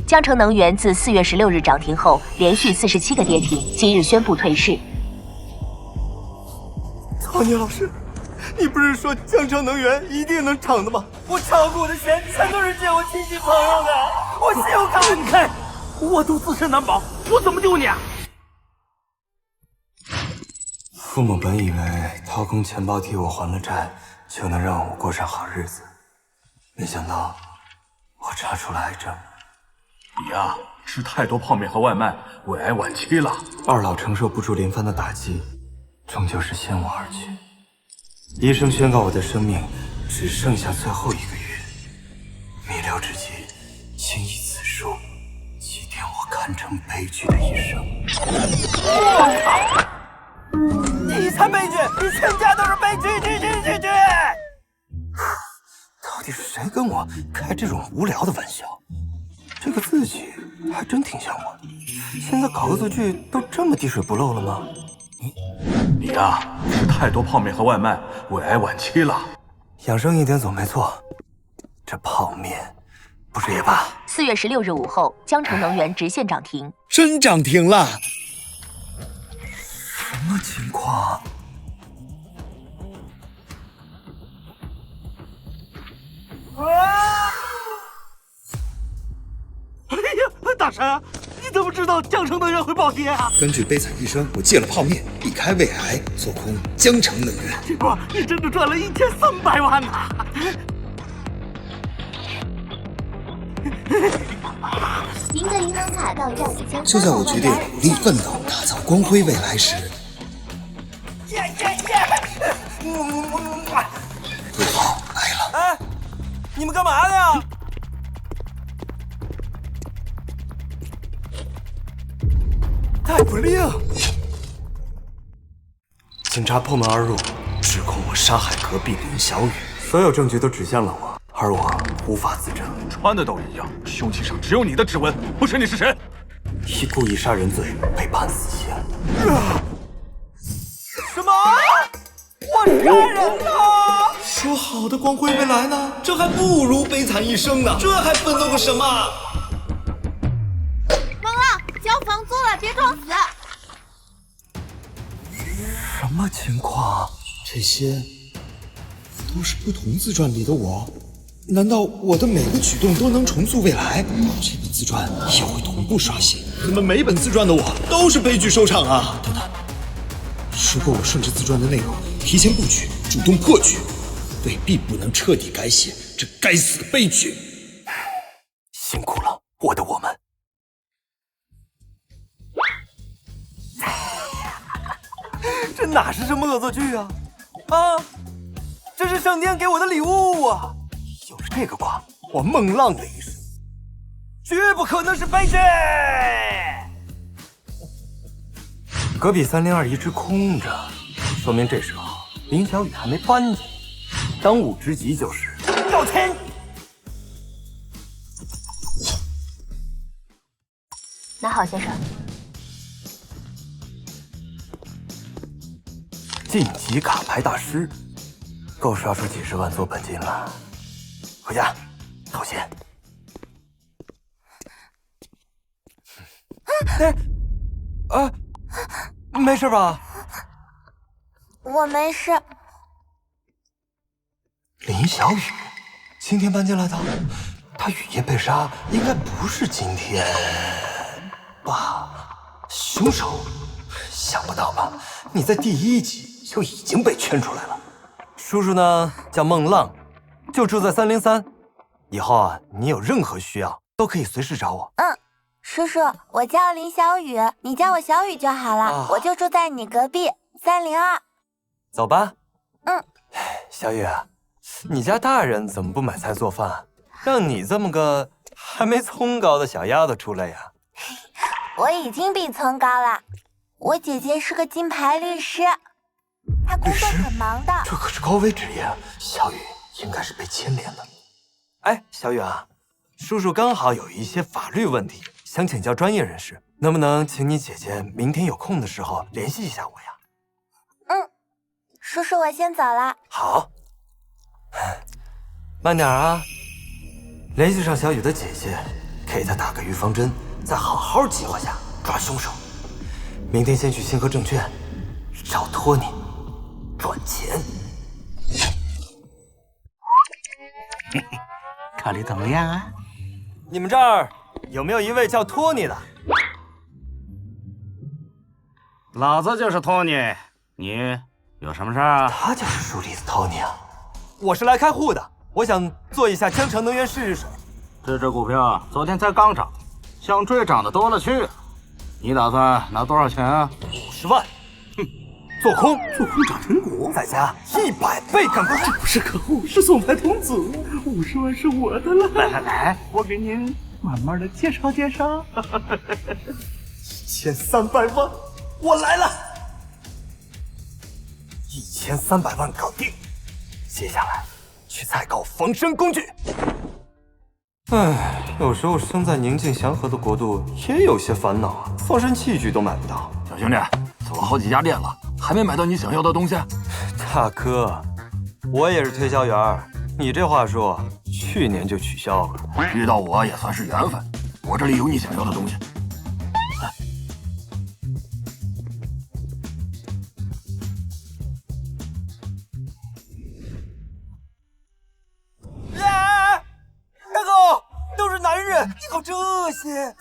江城能源自4月16日涨停后，连续47个跌停，今日宣布退市。曹宁老师，你不是说江城能源一定能涨的吗？我炒股的钱全都是借我亲戚朋友的，我信用卡……你看，我都自身难保，我怎么救你啊？父母本以为掏空钱包替我还了债，就能让我过上好日子，没想到我查出了癌症。你呀，吃太多泡面和外卖，胃癌晚期了。二老承受不住连番的打击，终究是先我而去。医生宣告我的生命只剩下最后1个月，弥留之际，请以此书祭奠我堪称悲剧的一生。我操！你才悲剧，你全家都是悲剧！到底是谁跟我开这种无聊的玩笑？这个自己还真挺像我的。现在搞恶作剧都这么滴水不漏了吗？你呀，吃太多泡面和外卖，胃癌晚期了。养生一点总没错，这泡面不是也罢。4月16日午后，江城能源直线涨停，真涨停了！什么情况？哎呀，大神，你怎么知道江城能源会暴跌啊？根据悲惨医生，我戒了泡面，避开胃癌，做空江城能源。结果你真的赚了1300万呐！您的银行卡到账已经就在我决定努力奋斗，打造光辉未来时，对方来了。哎，你们干嘛的呀？逮捕令！警察破门而入，指控我杀害隔壁林小雨，所有证据都指向了我，而我无法自证。穿的都一样，凶器上只有你的指纹，不是你是谁？以故意杀人罪被判死刑。什么？我杀人了？说好的光辉未来呢？这还不如悲惨一生呢！这还奋斗个什么？梦浪，交房租了，别装死！什么情况？这些都是不同自传里的我。难道我的每个举动都能重塑未来？这本自传也会同步刷新？怎么每本自传的我都是悲剧收场啊？等等，如果我顺着自传的内容提前布局，主动破局，未必不能彻底改写这该死的悲剧。辛苦了，我的我们。这哪是什么恶作剧啊？啊，这是上天给我的礼物啊！有了这个瓜，我孟浪的一生绝不可能是悲剧。隔壁302一直空着，说明这时候林小雨还没搬进。当务之急就是要钱。拿好，先生。晋级卡牌大师，够刷出几十万做本金了。回家掏钱。没事吧？我没事。林小雨今天搬进来的，他雨夜被杀，应该不是今天吧？凶手？想不到吧？你在第1集就已经被圈出来了。叔叔呢，叫孟浪，就住在303。以后啊，你有任何需要都可以随时找我。叔叔，我叫林小雨，你叫我小雨就好了。我就住在你隔壁302。走吧。小雨，你家大人怎么不买菜做饭，让你这么个还没葱高的小丫头出来呀？我已经比葱高了。我姐姐是个金牌律师，她工作很忙的。这可是高危职业啊，小雨应该是被牵连的。哎，小雨啊，叔叔刚好有一些法律问题，想请教专业人士，能不能请你姐姐明天有空的时候联系一下我呀？叔叔，我先走了。好，慢点啊。联系上小雨的姐姐，给他打个预防针，再好好计划下抓凶手。明天先去星河证券找托尼赚钱。考虑怎么样啊？你们这儿有没有一位叫托尼的？老子就是托尼，你有什么事儿啊？他就是书里的托尼啊！我是来开户的，我想做一下江城能源试试水。这只股票昨天才刚涨，想追涨的多了去了。你打算拿多少钱啊50万。哼，做空涨成股，再加100倍杠杆。这不是客户，是总裁童子，50万是我的了。来，我给您慢慢的介绍介绍。1300万，我来了。1300万搞定，接下来去采购防身工具。唉，有时候生在宁静祥和的国度也有些烦恼啊，防身器具都买不到。小兄弟，走了好几家店了，还没买到你想要的东西。大哥，我也是推销员，你这话说，去年就取消了。遇到我也算是缘分，我这里有你想要的东西。你搞这些，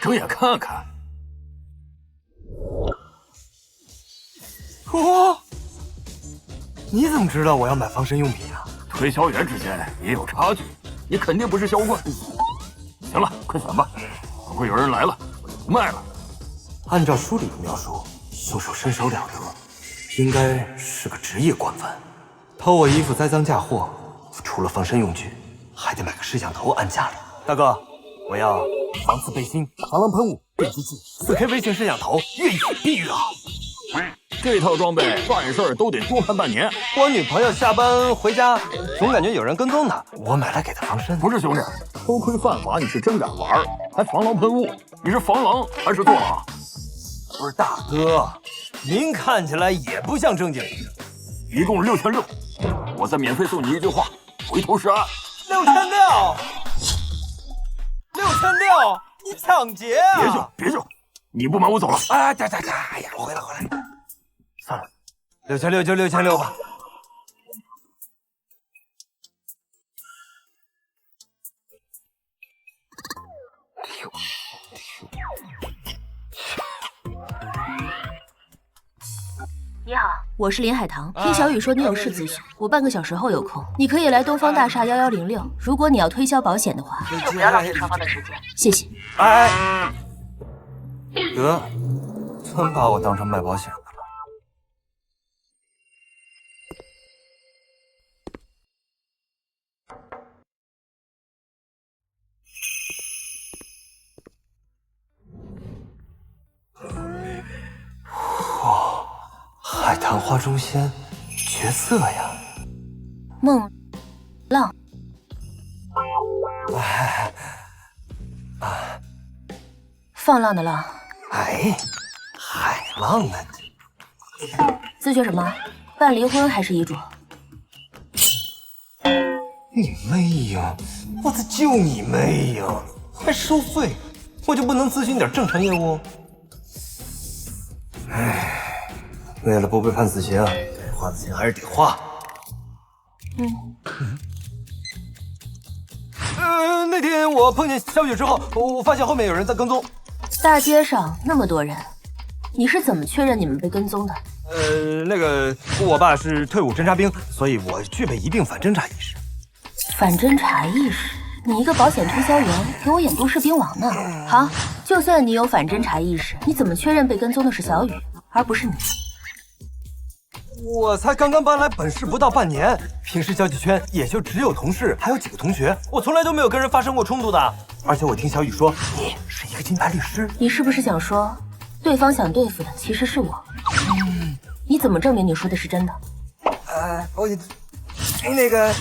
睁眼看看。你怎么知道我要买防身用品啊？推销员之间也有差距，你肯定不是销冠。行了，快选吧，等会有人来了，我就不卖了。按照书里的描述，凶手身手了得，应该是个职业惯犯。偷我衣服栽赃嫁祸，除了防身用具，还得买个摄像头安家里。大哥，我要防刺背心、防狼喷雾、电击器、4K 微型摄像头，越远必越好。这套装备办事都得多看半年。我女朋友下班回家，总感觉有人跟踪她，我买来给她防身。不是兄弟，偷窥犯法你是真敢玩，还防狼喷雾，你是防狼还是坐牢？不是大哥，您看起来也不像正经人。一共6600，我再免费送你一句话：回头是岸。6600，你抢劫啊！别救，你不买我走了。哎呀，回来，算了，6600就6600吧。你好，我是林海棠。听小雨说你有事咨询，我半个小时后有空，你可以来东方大厦1106。如果你要推销保险的话，就不要浪费双方的时间。谢谢。哎，得，真把我当成卖保险的了。海棠花中仙，绝色呀！孟浪，放浪的浪。哎，海浪呢？咨询什么？办离婚还是遗嘱？你妹呀！我的救你妹呀！还收费？我就不能咨询点正常业务？唉。为了不被判死刑，该花的钱还是得花。那天我碰见小雨之后，我发现后面有人在跟踪。大街上那么多人，你是怎么确认你们被跟踪的？那个，我爸是退伍侦察兵，所以我具备一定反侦察意识。反侦察意识？你一个保险推销员，给我演都市兵王呢？好，就算你有反侦察意识，你怎么确认被跟踪的是小雨，而不是你？我才刚刚搬来本市不到半年，平时交际圈也就只有同事，还有几个同学，我从来都没有跟人发生过冲突的。而且我听小雨说，你是一个金牌律师，你是不是想说，对方想对付的其实是我？你怎么证明你说的是真的？那个，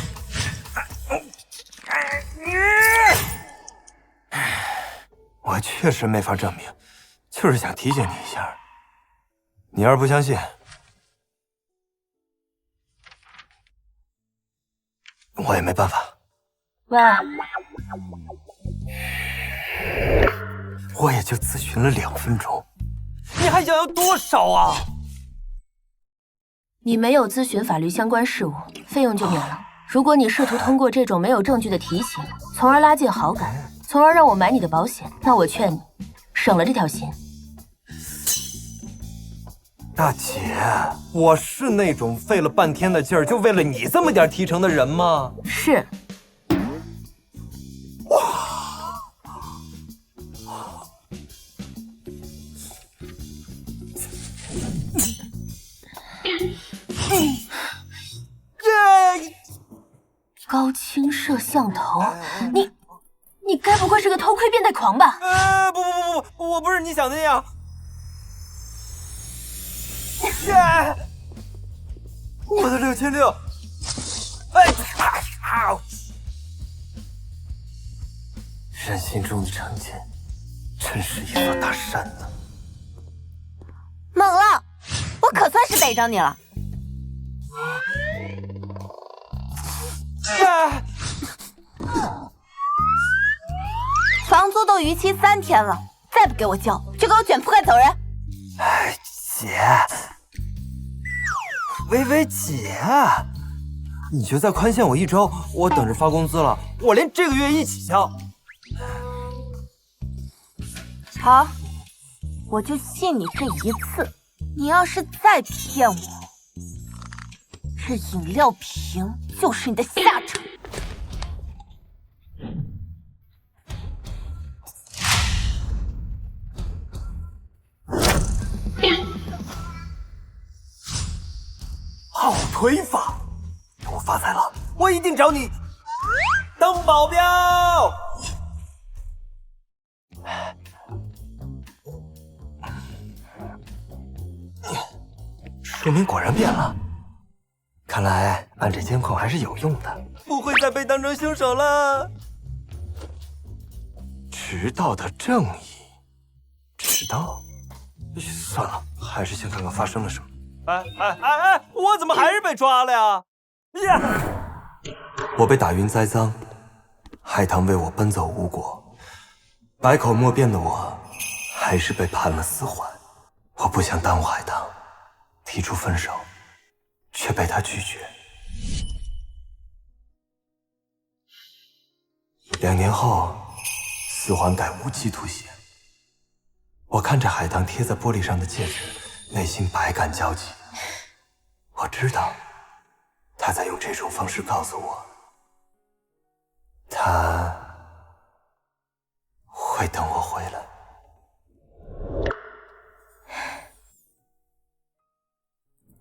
我确实没法证明，就是想提醒你一下。你要是不相信，我也没办法。喂，我也就咨询了2分钟，你还想要多少啊？你没有咨询法律相关事务，费用就免了。如果你试图通过这种没有证据的提醒，从而拉近好感，从而让我买你的保险，那我劝你省了这条心。大姐，我是那种费了半天的劲儿就为了你这么点提成的人吗？是。高清摄像头，你该不会是个偷窥变态狂吧？不，我不是你想的那样。我的6600，人心中的成见，真是一座大山呢。猛了，我可算是逮着你了。房租都逾期3天了，再不给我交，就给我卷铺盖走人！哎，姐，薇姐，你就再宽限我1周，我等着发工资了，我连这个月一起交。好，我就信你这一次。你要是再骗我，这饮料瓶就是你的下场。好推法！等我发财了，我一定找你当保镖。说明果然变了，看来按这监控还是有用的，不会再被当成凶手了。迟到的正义，迟到？算了，还是先看看发生了什么。哎！我怎么还是被抓了呀？我被打晕栽赃，海棠为我奔走无果，百口莫辩的我，还是被判了4缓。我不想耽误海棠，提出分手，却被他拒绝。2年后，4缓改无期徒刑。我看着海棠贴在玻璃上的戒指，内心百感交集。我知道，他在用这种方式告诉我，他会等我回来。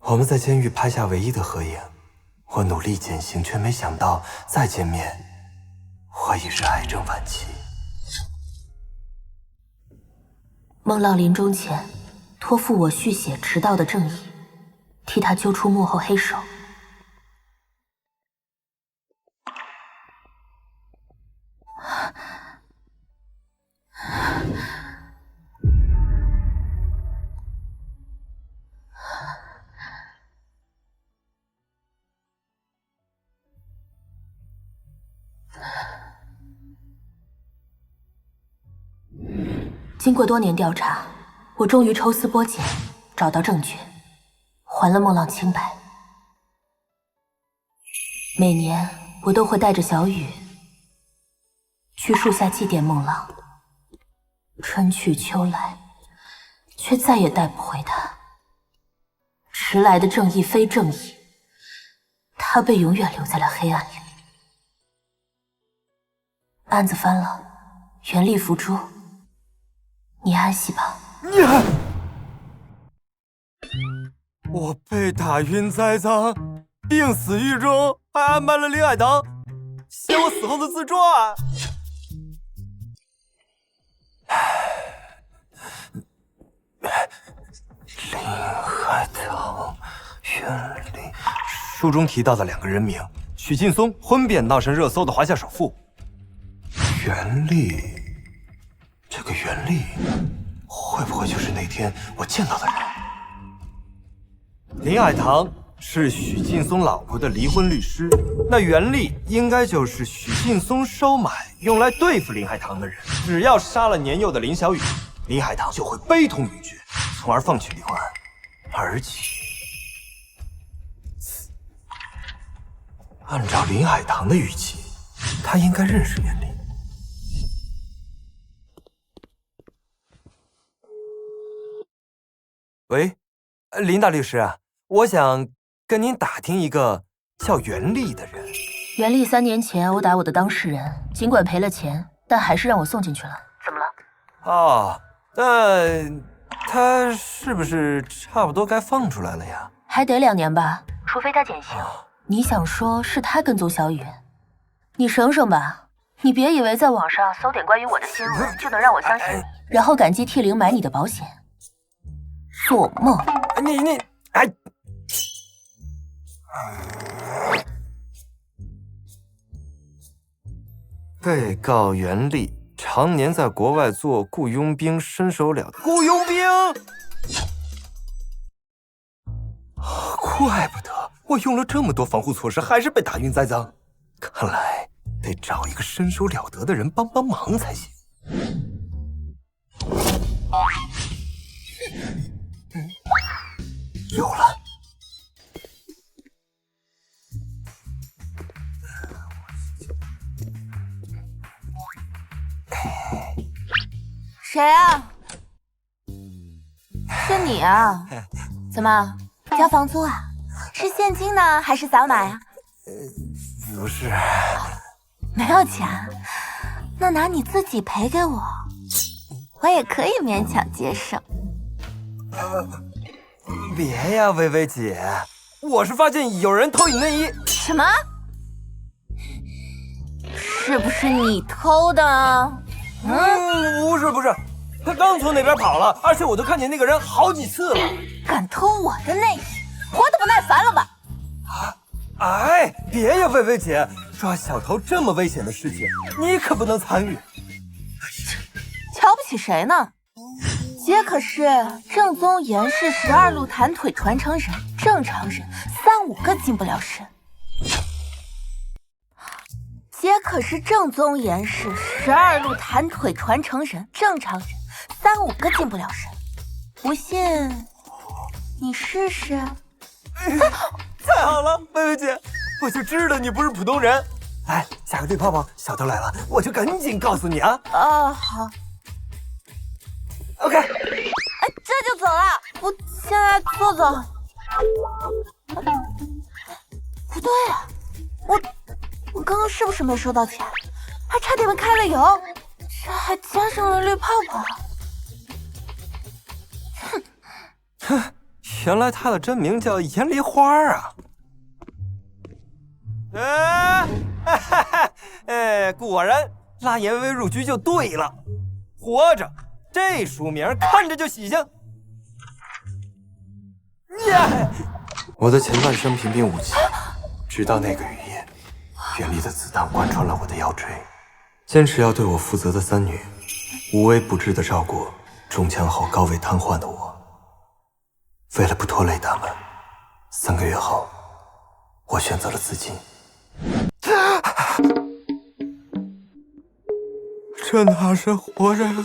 我们在监狱拍下唯一的合影，我努力减刑，却没想到再见面，我已是癌症晚期。孟浪临终前托付我续写迟到的正义，替他揪出幕后黑手。经过多年调查，我终于抽丝剥茧，找到证据，还了孟浪清白。每年我都会带着小雨去树下祭奠孟浪，春去秋来，却再也带不回他。迟来的正义非正义，他被永远留在了黑暗里。案子翻了，原力伏诛，你安息吧。我被打晕栽赃，病死狱中，还安排了林海棠写我死后的自传。林海棠，袁立，书中提到的2个人名：许劲松婚变闹上热搜的华夏首富袁立。这个袁立，会不会就是那天我见到的人？林海棠是许劲松老婆的离婚律师，那袁立应该就是许劲松收买用来对付林海棠的人。只要杀了年幼的林小雨，林海棠就会悲痛欲绝，从而放弃离婚案。而且，按照林海棠的语气，他应该认识袁立。喂，林大律师啊，我想跟您打听一个叫袁立的人。袁立3年前殴打我的当事人，尽管赔了钱，但还是让我送进去了。怎么了？哦，那他是不是差不多该放出来了呀？还得2年吧，除非他减刑。你想说是他跟踪小雨？你省省吧，你别以为在网上搜点关于我的新闻就能让我相信你，然后感激涕零买你的保险。做梦！你哎！被告袁立常年在国外做雇佣兵，身手了得。雇佣兵，怪不得我用了这么多防护措施，还是被打晕栽赃。看来得找一个身手了得的人帮帮忙才行。有了。谁啊？是你啊？怎么交房租啊？是现金呢，还是扫码呀？不是，没有钱，那拿你自己赔给我，我也可以勉强接受。别呀，薇薇姐，我是发现有人偷你内衣。什么？是不是你偷的？不是，他刚从那边跑了，而且我都看见那个人好几次了。敢偷我的内衣，活得不耐烦了吧？哎，别呀，薇薇姐，抓小偷这么危险的事情，你可不能参与。瞧不起谁呢？姐可是正宗严氏12路弹腿传承人，正常人3、5个进不了身。姐可是正宗严氏12路弹腿传承人，正常人3、5个进不了身。不信，你试试。太好了，薇薇姐，我就知道你不是普通人。哎，下个绿泡泡，小偷来了，我就赶紧告诉你啊。好。OK。这就走了？我现在坐坐。不对啊，我刚刚是不是没收到钱？还差点被开了油，这还加上了绿泡泡。哼，原来他的真名叫严梨花啊！果然拉严薇薇入局就对了，活着，这书名看着就喜庆。我的前半生平平无奇，直到那个雨夜，袁立的子弹贯穿了我的腰椎。坚持要对我负责的3女，无微不至地照顾中枪后高位瘫痪的我。为了不拖累他们，3个月后，我选择了自尽。这哪是活着呀？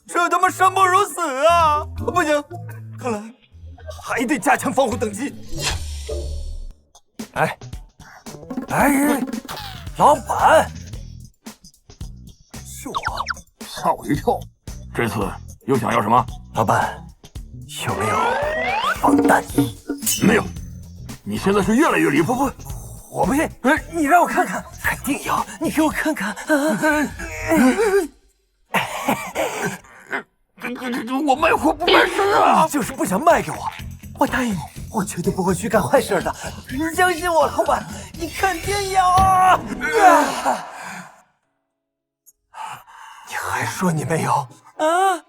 这他妈生不如死啊！不行，看来还得加强防护等级。哎，老板，是我，吓我一跳。这次又想要什么？老板，有没有防弹衣？没有。你现在是越来越离谱。不，我不信，你让我看看，肯定有，你给我看看。我卖货不卖身啊！你就是不想卖给我，我答应你，我绝对不会去干坏事的。你相信我，老板，你肯定有啊！你还说你没有啊？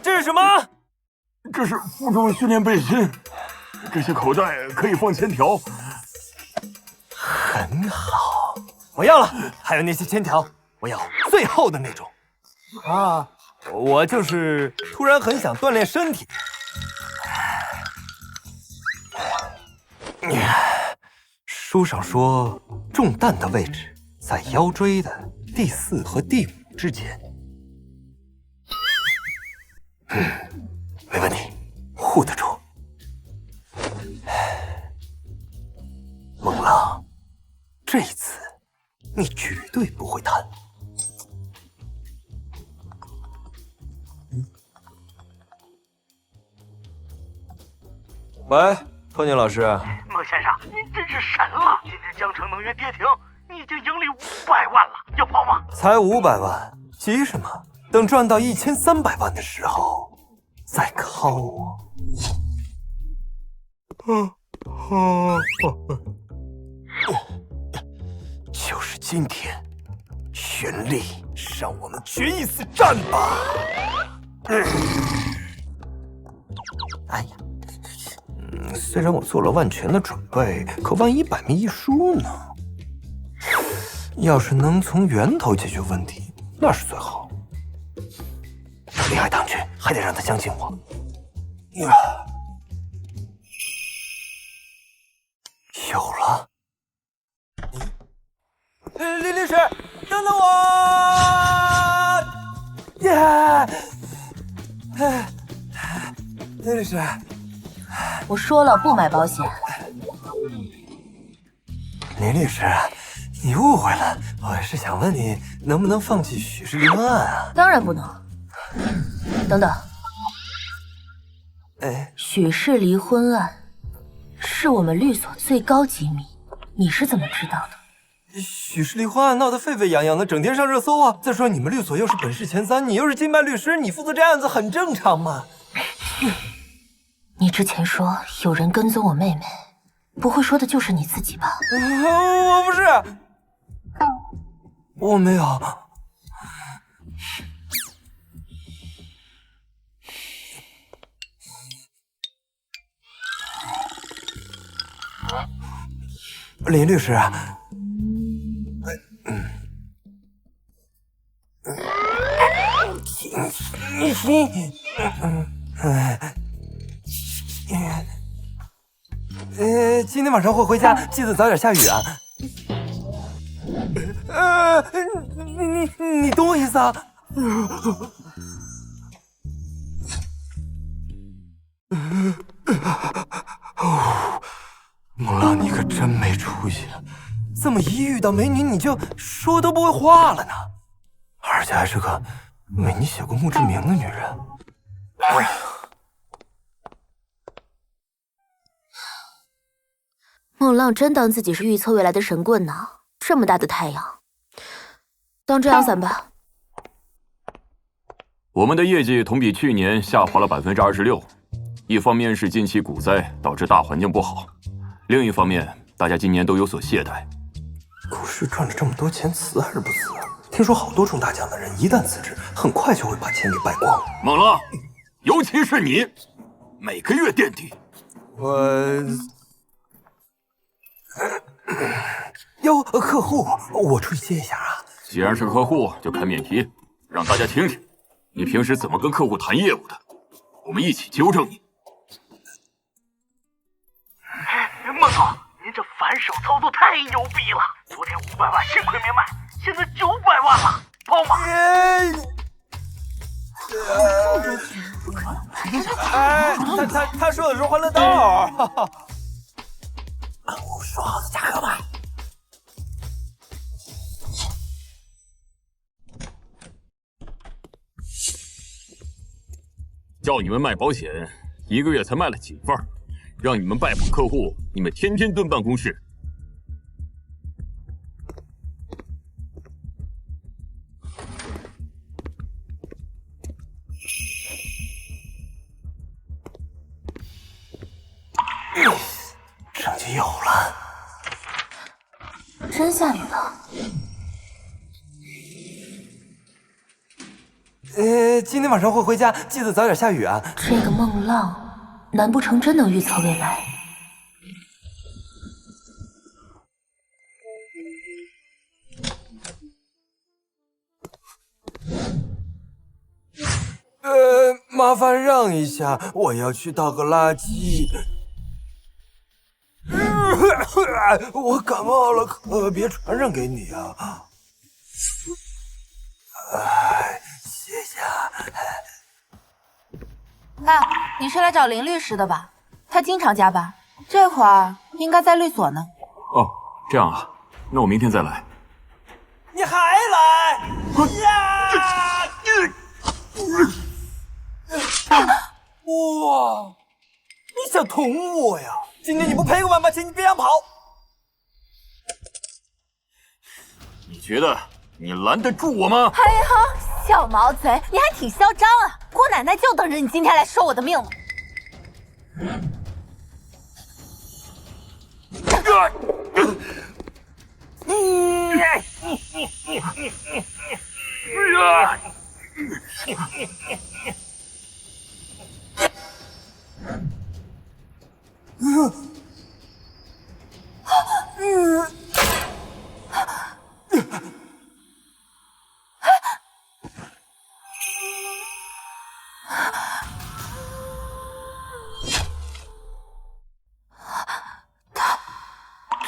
这是什么？这是负重训练背心，这些口袋可以放铅条。很好，我要了，还有那些铅条，我要最厚的那种。啊，我就是突然很想锻炼身体。书上说，中弹的位置在腰椎的第4和第5之间。没问题，护得住。孟浪，这一次你绝对不会贪。喂，托尼老师。孟先生，您真是神了！今天江城能源跌停，你已经盈利500万了，要跑吗？才500万，急什么？等赚到1300万的时候再敲我。就是今天，全力让我们决一死战吧！哎呀，虽然我做了万全的准备，可万一百密一疏呢？要是能从源头解决问题，那是最好。厉害唐军，还得让他相信我。有了。李律师，等等我！李律师，我说了不买保险。李律师，你误会了，我是想问你能不能放弃许氏离婚案啊？当然不能。等等，许氏离婚案是我们律所最高机密，你是怎么知道的？许氏离婚案闹得沸沸扬扬的，整天上热搜啊！再说你们律所又是本市前3，你又是金牌律师，你负责这案子很正常嘛。你之前说有人跟踪我妹妹，不会说的就是你自己吧？我不是，我没有。林律师，今天晚上会回家，记得早点下雨啊。你懂我意思啊？孟浪，你可真没出息，这么一遇到美女你就说都不会话了呢，而且还是个为你写过墓志铭的女人。哎呀，孟浪真当自己是预测未来的神棍呢？这么大的太阳，当遮阳伞吧。我们的业绩同比去年下滑了26%，一方面是近期股灾导致大环境不好，另一方面大家今年都有所懈怠。股市赚了这么多钱，辞还是不辞啊？听说好多中大奖的人一旦辞职，很快就会把钱给败光。孟浪，尤其是你，每个月垫底。有客户，我出去接一下啊。既然是客户，就开免提，让大家听听你平时怎么跟客户谈业务的，我们一起纠正你。孟总，您这反手操作太牛逼了！昨天500万幸亏没卖，现在900万了，跑吗？他说的是欢乐豆。我说好的价格吧。叫你们卖保险，1个月才卖了几份，让你们拜访客户，你们天天蹲办公室。成绩有了，真下雨了。今天晚上会回家，记得早点下雨啊。这个孟浪，难不成真能预测未来？麻烦让一下，我要去倒个垃圾。我感冒了，可别传染给你啊！谢谢。哎，你是来找林律师的吧？他经常加班，这会儿应该在律所呢。哦，这样啊，那我明天再来。你还来？呀！哇！你想捅我呀？今天你不赔个万把钱，你别想跑！你觉得你拦得住我吗？哎呀，小毛贼，你还挺嚣张啊！姑奶奶就等着你今天来收我的命呢。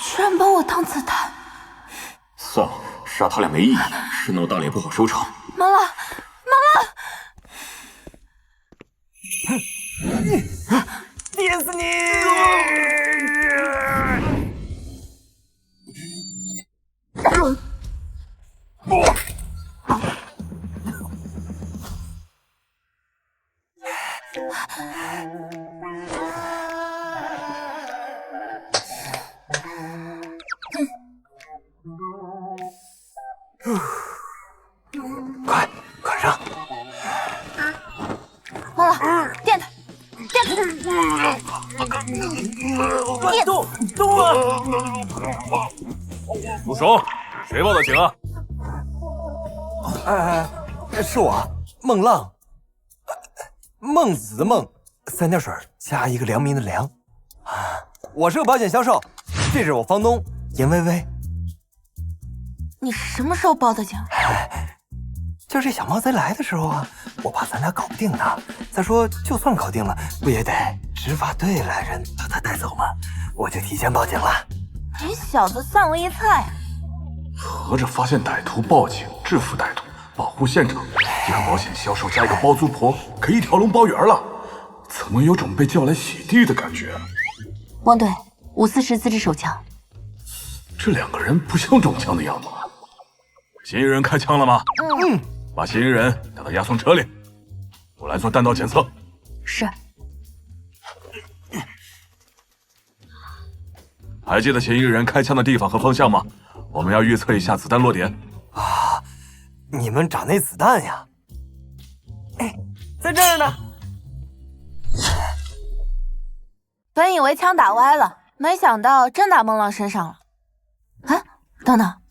居然把我当子弹！算了，杀他俩没意义，事闹大了也不好收场。忙了，忙了！电死你！快上！忙了，电他，电他！电！动啊！住手！谁报的警啊？是我，孟浪，孟子的孟，三点水加一个良民的良。我是个保险销售，这是我房东严薇薇。你什么时候报的警？就这小毛贼来的时候啊，我怕咱俩搞不定他。再说，就算搞定了，不也得执法队来人把他带走吗？我就提前报警了。你小子算我一菜啊！合着发现歹徒报警，制服歹徒，保护现场，一个保险销售加一个包租婆，可一条龙包圆了。怎么有种被叫来洗地的感觉啊？汪队，540自制手枪。这两个人不像中枪的样子啊。嫌疑人开枪了吗？把嫌疑人带到押送车里，我来做弹道检测。是。还记得嫌疑人开枪的地方和方向吗？我们要预测一下子弹落点。啊，你们找那子弹呀？哎，在这儿呢。本以为枪打歪了，没想到真打孟浪身上了。啊，等等，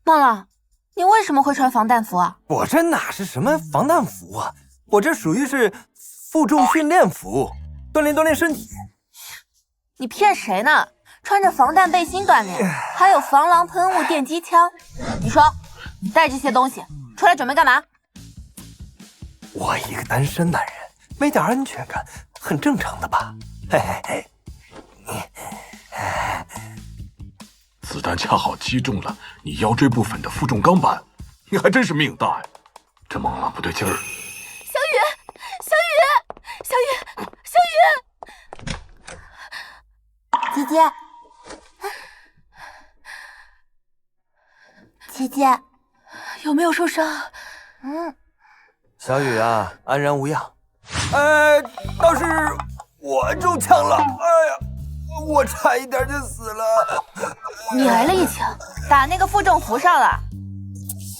孟浪，你为什么会穿防弹服啊？我这哪是什么防弹服啊，我这属于是负重训练服，锻炼身体。你骗谁呢？穿着防弹背心锻炼，还有防狼喷雾、电击枪。你说，你带这些东西出来准备干嘛？我一个单身男人，没点安全感，很正常的吧？嘿嘿嘿。子弹恰好击中了你腰椎部分的负重钢板，你还真是命大呀！这孟浪不对劲儿。小雨，姐姐，姐姐，有没有受伤？小雨啊，安然无恙。倒是我中枪了，哎呀，我差一点就死了。你挨了一枪，打那个负重服上了。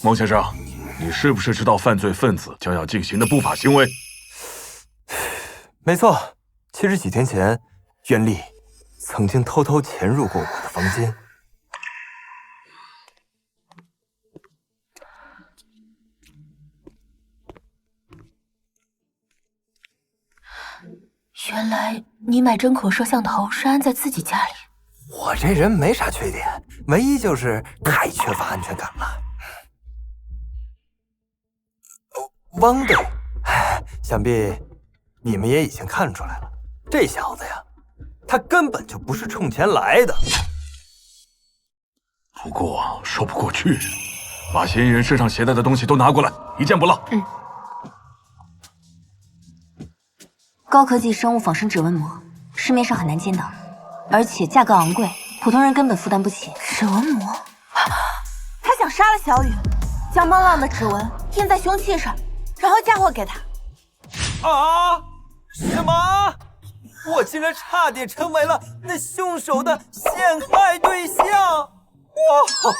孟先生，你是不是知道犯罪分子将要进行的不法行为？没错，其实几天前，袁丽曾经偷偷潜入过我的房间。原来你买针孔摄像头是安在自己家里。我这人没啥缺点，唯一就是太缺乏安全感了。汪队，想必你们也已经看出来了，这小子呀，他根本就不是冲钱来的。不过说不过去，把嫌疑人身上携带的东西都拿过来，一件不落。高科技生物仿生指纹膜，市面上很难见到，而且价格昂贵，普通人根本负担不起。指纹膜，他想杀了小雨，将孟浪的指纹印在凶器上，然后嫁祸给他。啊！什么？我竟然差点成为了那凶手的陷害对象！哇，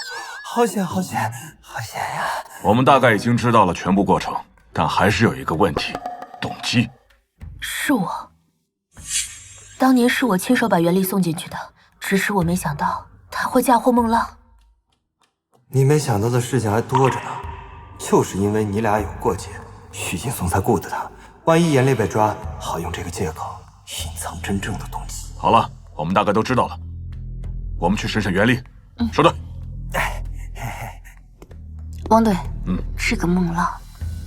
好险，好险，好险呀！我们大概已经知道了全部过程，但还是有一个问题：动机。是我，当年是我亲手把袁丽送进去的，只是我没想到他会嫁祸孟浪。你没想到的事情还多着呢，就是因为你俩有过节，许劲松才顾着他。万一严烈被抓，好用这个借口隐藏真正的动机。好了，我们大概都知道了，我们去审审袁丽。收队。汪队，这个孟浪，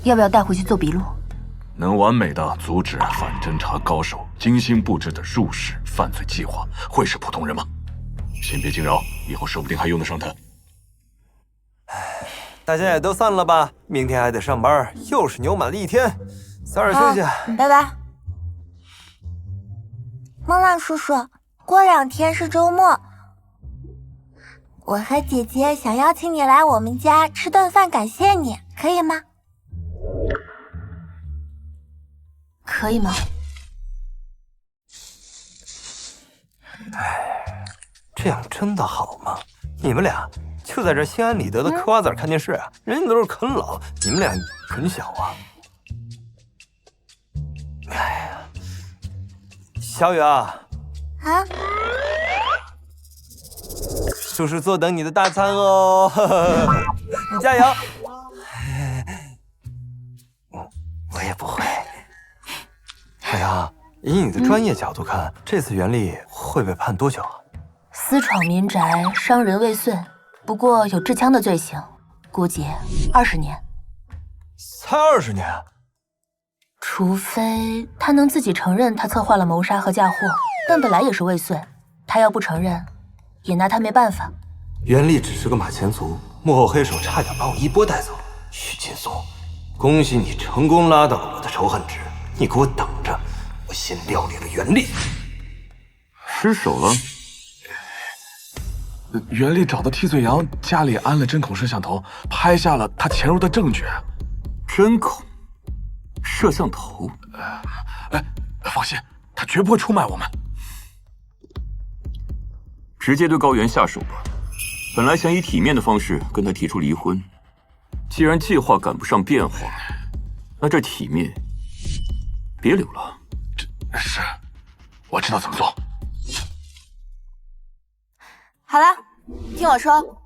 要不要带回去做笔录？能完美的阻止反侦查高手精心布置的入室犯罪计划，会是普通人吗？先别惊扰，以后说不定还用得上他。大家也都散了吧，明天还得上班，又是牛马的一天。早点休息，拜拜。孟浪叔叔，过2天是周末，我和姐姐想邀请你来我们家吃顿饭，感谢你，可以吗？可以吗？这样真的好吗？你们俩就在这心安理得的嗑瓜子看电视啊，人家都是啃老，你们俩啃小啊。哎呀，小雨啊，啊，叔叔坐等你的大餐哦，呵呵，你加油。我也不会。海洋，以你的专业角度看，这次袁丽会被判多久啊？私闯民宅，伤人未遂，不过有制枪的罪行，估计20年。才20年？除非他能自己承认他策划了谋杀和嫁祸，但本来也是未遂，他要不承认，也拿他没办法。袁丽只是个马前卒，幕后黑手差点把我一波带走。许劲松，恭喜你成功拉到了我的仇恨值，你给我等着，我先料理了袁丽。失手了？袁丽找的替罪羊家里安了针孔摄像头，拍下了他潜入的证据。针孔摄像头？放心，他绝不会出卖我们。直接对高原下手吧。本来想以体面的方式跟他提出离婚，既然计划赶不上变化，那这体面别留了。是，我知道怎么做。好了，听我说，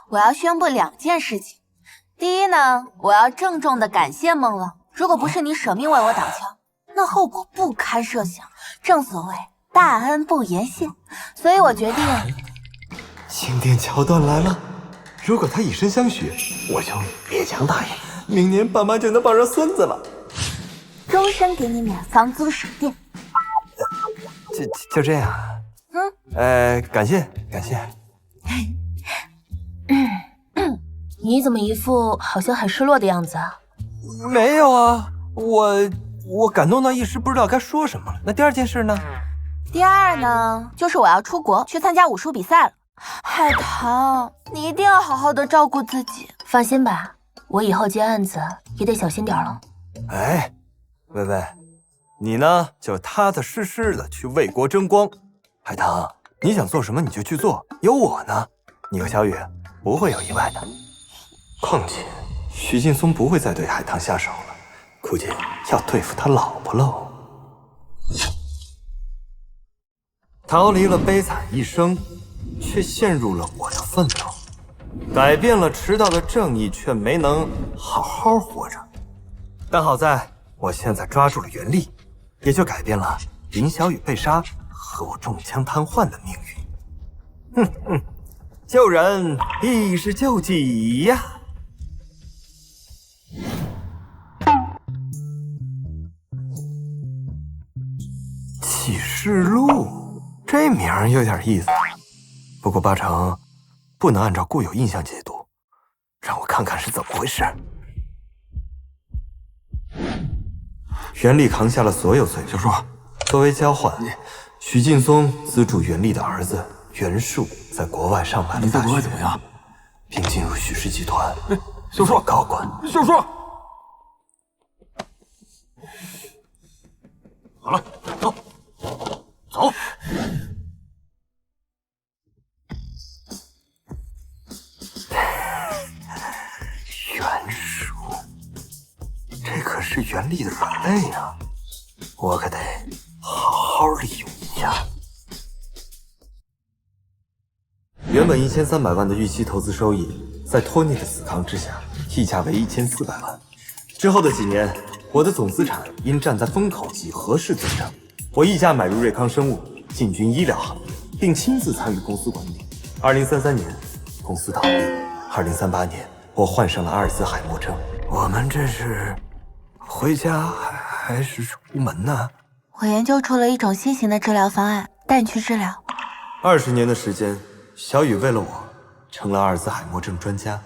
我要宣布2件事情。第一呢，我要郑重的感谢孟浪，如果不是你舍命为我挡枪，那后果不堪设想。正所谓大恩不言谢，所以我决定。经典桥段来了，如果他以身相许，我就勉强答应，明年爸妈就能抱上孙子了。终身给你免房租水电。就这样。感谢。你怎么一副好像很失落的样子啊？没有啊，我感动到一时不知道该说什么了。那第2件事呢？第2呢，就是我要出国去参加武术比赛了。海棠，你一定要好好的照顾自己。放心吧，我以后接案子也得小心点了。哎，薇薇，你呢就踏踏实实的去为国争光。海棠，你想做什么你就去做，有我呢，你和小雨不会有意外的。况且，许劲松不会再对海棠下手了，估计要对付他老婆喽。逃离了悲惨一生，却陷入了我的愤怒；改变了迟到的正义，却没能好好活着。但好在我现在抓住了袁丽，也就改变了林小雨被杀和我中枪瘫痪的命运。救人亦是救己呀！启示录，这名儿有点意思，不过八成不能按照固有印象解读，让我看看是怎么回事。袁立扛下了所有罪名。小叔，作为交换，许劲松资助袁立的儿子袁术在国外上完了大学。你在国外怎么样？并进入许氏集团，小叔，做高管。小叔，好了，走，走。袁术，这可是袁立的软肋呀，我可得好好利用一下。原本1300万的预期投资收益，在托尼的死扛之下，溢价为1400万。之后的几年，我的总资产因站在风口即合适增长。我溢价买入瑞康生物，进军医疗行业，并亲自参与公司管理。2033年，公司倒闭。2038年，我患上了阿尔兹海默症。我们这是回家还是出门呢？我研究出了一种新型的治疗方案，带你去治疗。20年的时间，小雨为了我成了阿尔兹海默症专家。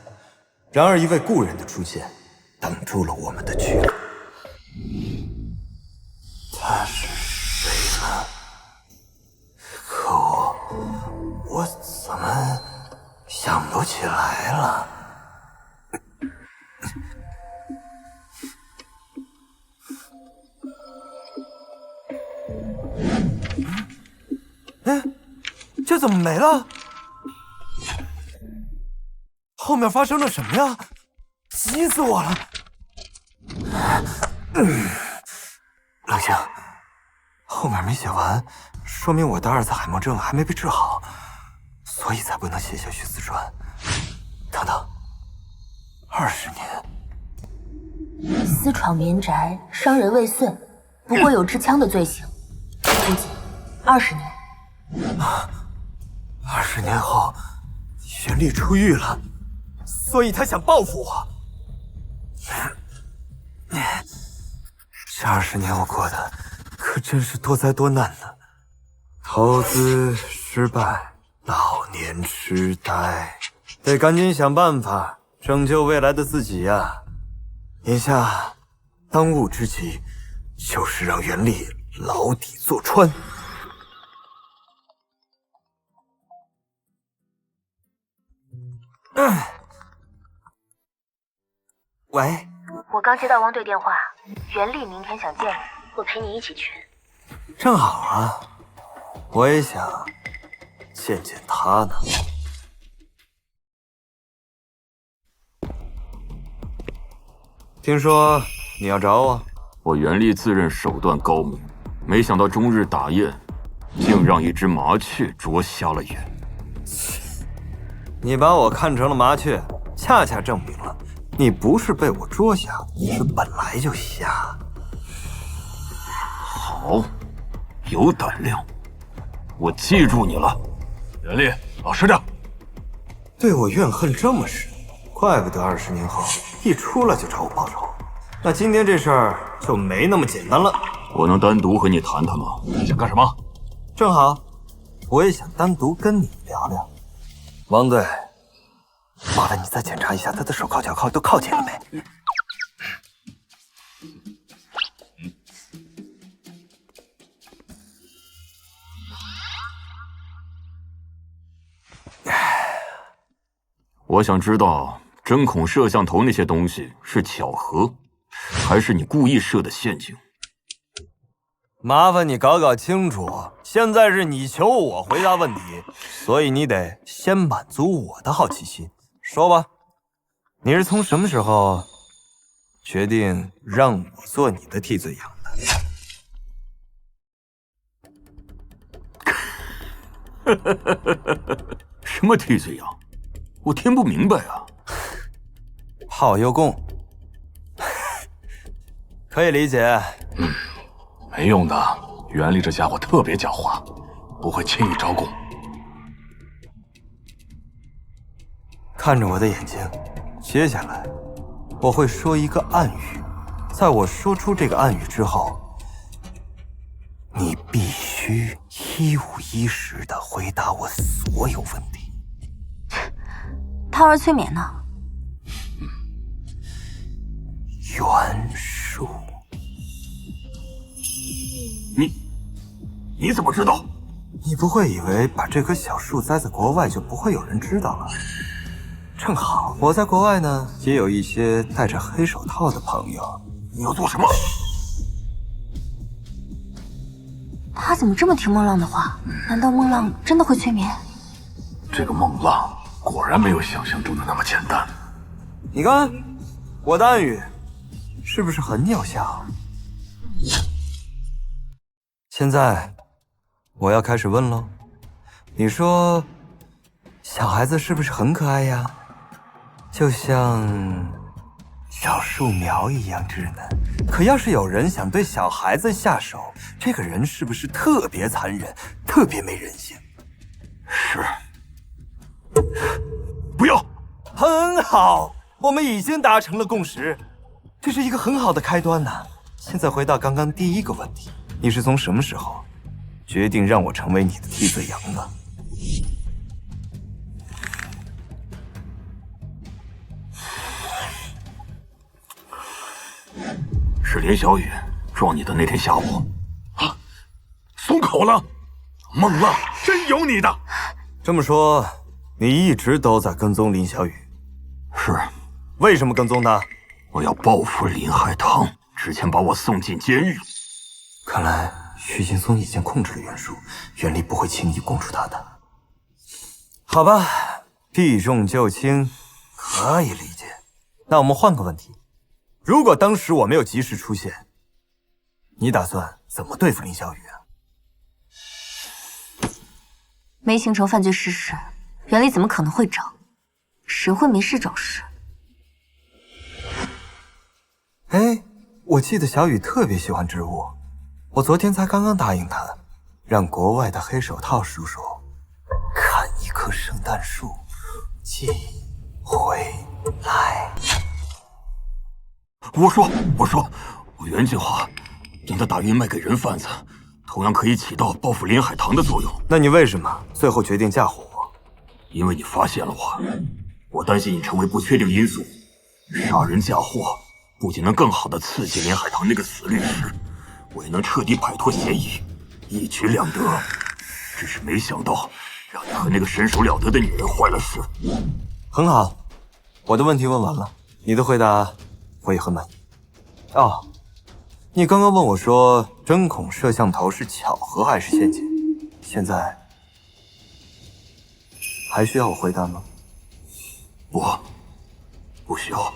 然而，一位故人的出现，挡住了我们的去路。他是谁呢？可我怎么想不起来了？哎，这怎么没了？后面发生了什么呀？急死我了！冷静，后面没写完，说明我的阿尔兹海默症还没被治好，所以才不能写下去自传。等等，20年，私闯民宅，伤人未遂，不过有持枪的罪行，估计20年。20年后，袁立出狱了，所以他想报复我。这20年我过的可真是多灾多难呢，投资失败，老年痴呆，得赶紧想办法拯救未来的自己呀！眼下，当务之急就是让袁立牢底坐穿。喂，我刚接到汪队电话，袁立明天想见你，我陪你一起去。正好啊，我也想见见他呢。听说你要找我？我袁立自认手段高明，没想到终日打雁，竟让一只麻雀啄瞎了眼。你把我看成了麻雀，恰恰证明了你不是被我捉瞎，你是本来就瞎。好，有胆量，我记住你了。袁立，老实点。对我怨恨这么深，怪不得20年后一出来就找我报仇。那今天这事儿就没那么简单了。我能单独和你谈谈吗？你想干什么？正好，我也想单独跟你聊聊。王队，麻烦你再检查一下他的手铐脚铐都铐紧了没？我想知道针孔摄像头那些东西是巧合，还是你故意设的陷阱？麻烦你搞搞清楚，现在是你求我回答问题，所以你得先满足我的好奇心。说吧，你是从什么时候决定让我做你的替罪羊的？什么替罪羊？我听不明白啊。炮又供，可以理解。没用的，袁立这家伙特别狡猾，不会轻易招供。看着我的眼睛，接下来我会说一个暗语，在我说出这个暗语之后，你必须一五一十地回答我所有问题。他玩催眠呢。元术，你怎么知道？你不会以为把这棵小树栽在国外就不会有人知道了？正好我在国外呢，也有一些戴着黑手套的朋友。你要做什么？他怎么这么听孟浪的话？难道孟浪真的会催眠？这个孟浪果然没有想象中的那么简单。你看，我的暗语是不是很有效？现在我要开始问喽。你说，小孩子是不是很可爱呀？就像小树苗一样稚嫩。可要是有人想对小孩子下手，这个人是不是特别残忍，特别没人性？是。不要。很好，我们已经达成了共识，这是一个很好的开端呐。现在回到刚刚第一个问题，你是从什么时候决定让我成为你的替罪羊的？是林小雨撞你的那天下午。啊，松口了！孟浪真有你的！这么说，你一直都在跟踪林小雨？是。为什么跟踪他？我要报复林海棠之前把我送进监狱。看来徐劲松已经控制了袁术，袁立不会轻易供出他的。好吧，避重就轻，可以理解。那我们换个问题，如果当时我没有及时出现，你打算怎么对付林小雨啊？没形成犯罪事实，袁立怎么可能会找？谁会没事找事？哎，我记得小雨特别喜欢植物，我昨天才刚刚答应他，让国外的黑手套叔叔砍一棵圣诞树寄回来。我说，我原计划将它打晕卖给人贩子，同样可以起到报复林海棠的作用。那你为什么最后决定嫁祸我？因为你发现了我担心你成为不确定因素，杀人嫁祸不仅能更好的刺激林海棠那个死律师，我也能彻底摆脱嫌疑，一举两得。只是没想到让你和那个身手了得的女人坏了事。很好，我的问题问完了，你的回答我也很满意。哦，你刚刚问我说针孔摄像头是巧合还是陷阱，现在还需要我回答吗？不需要。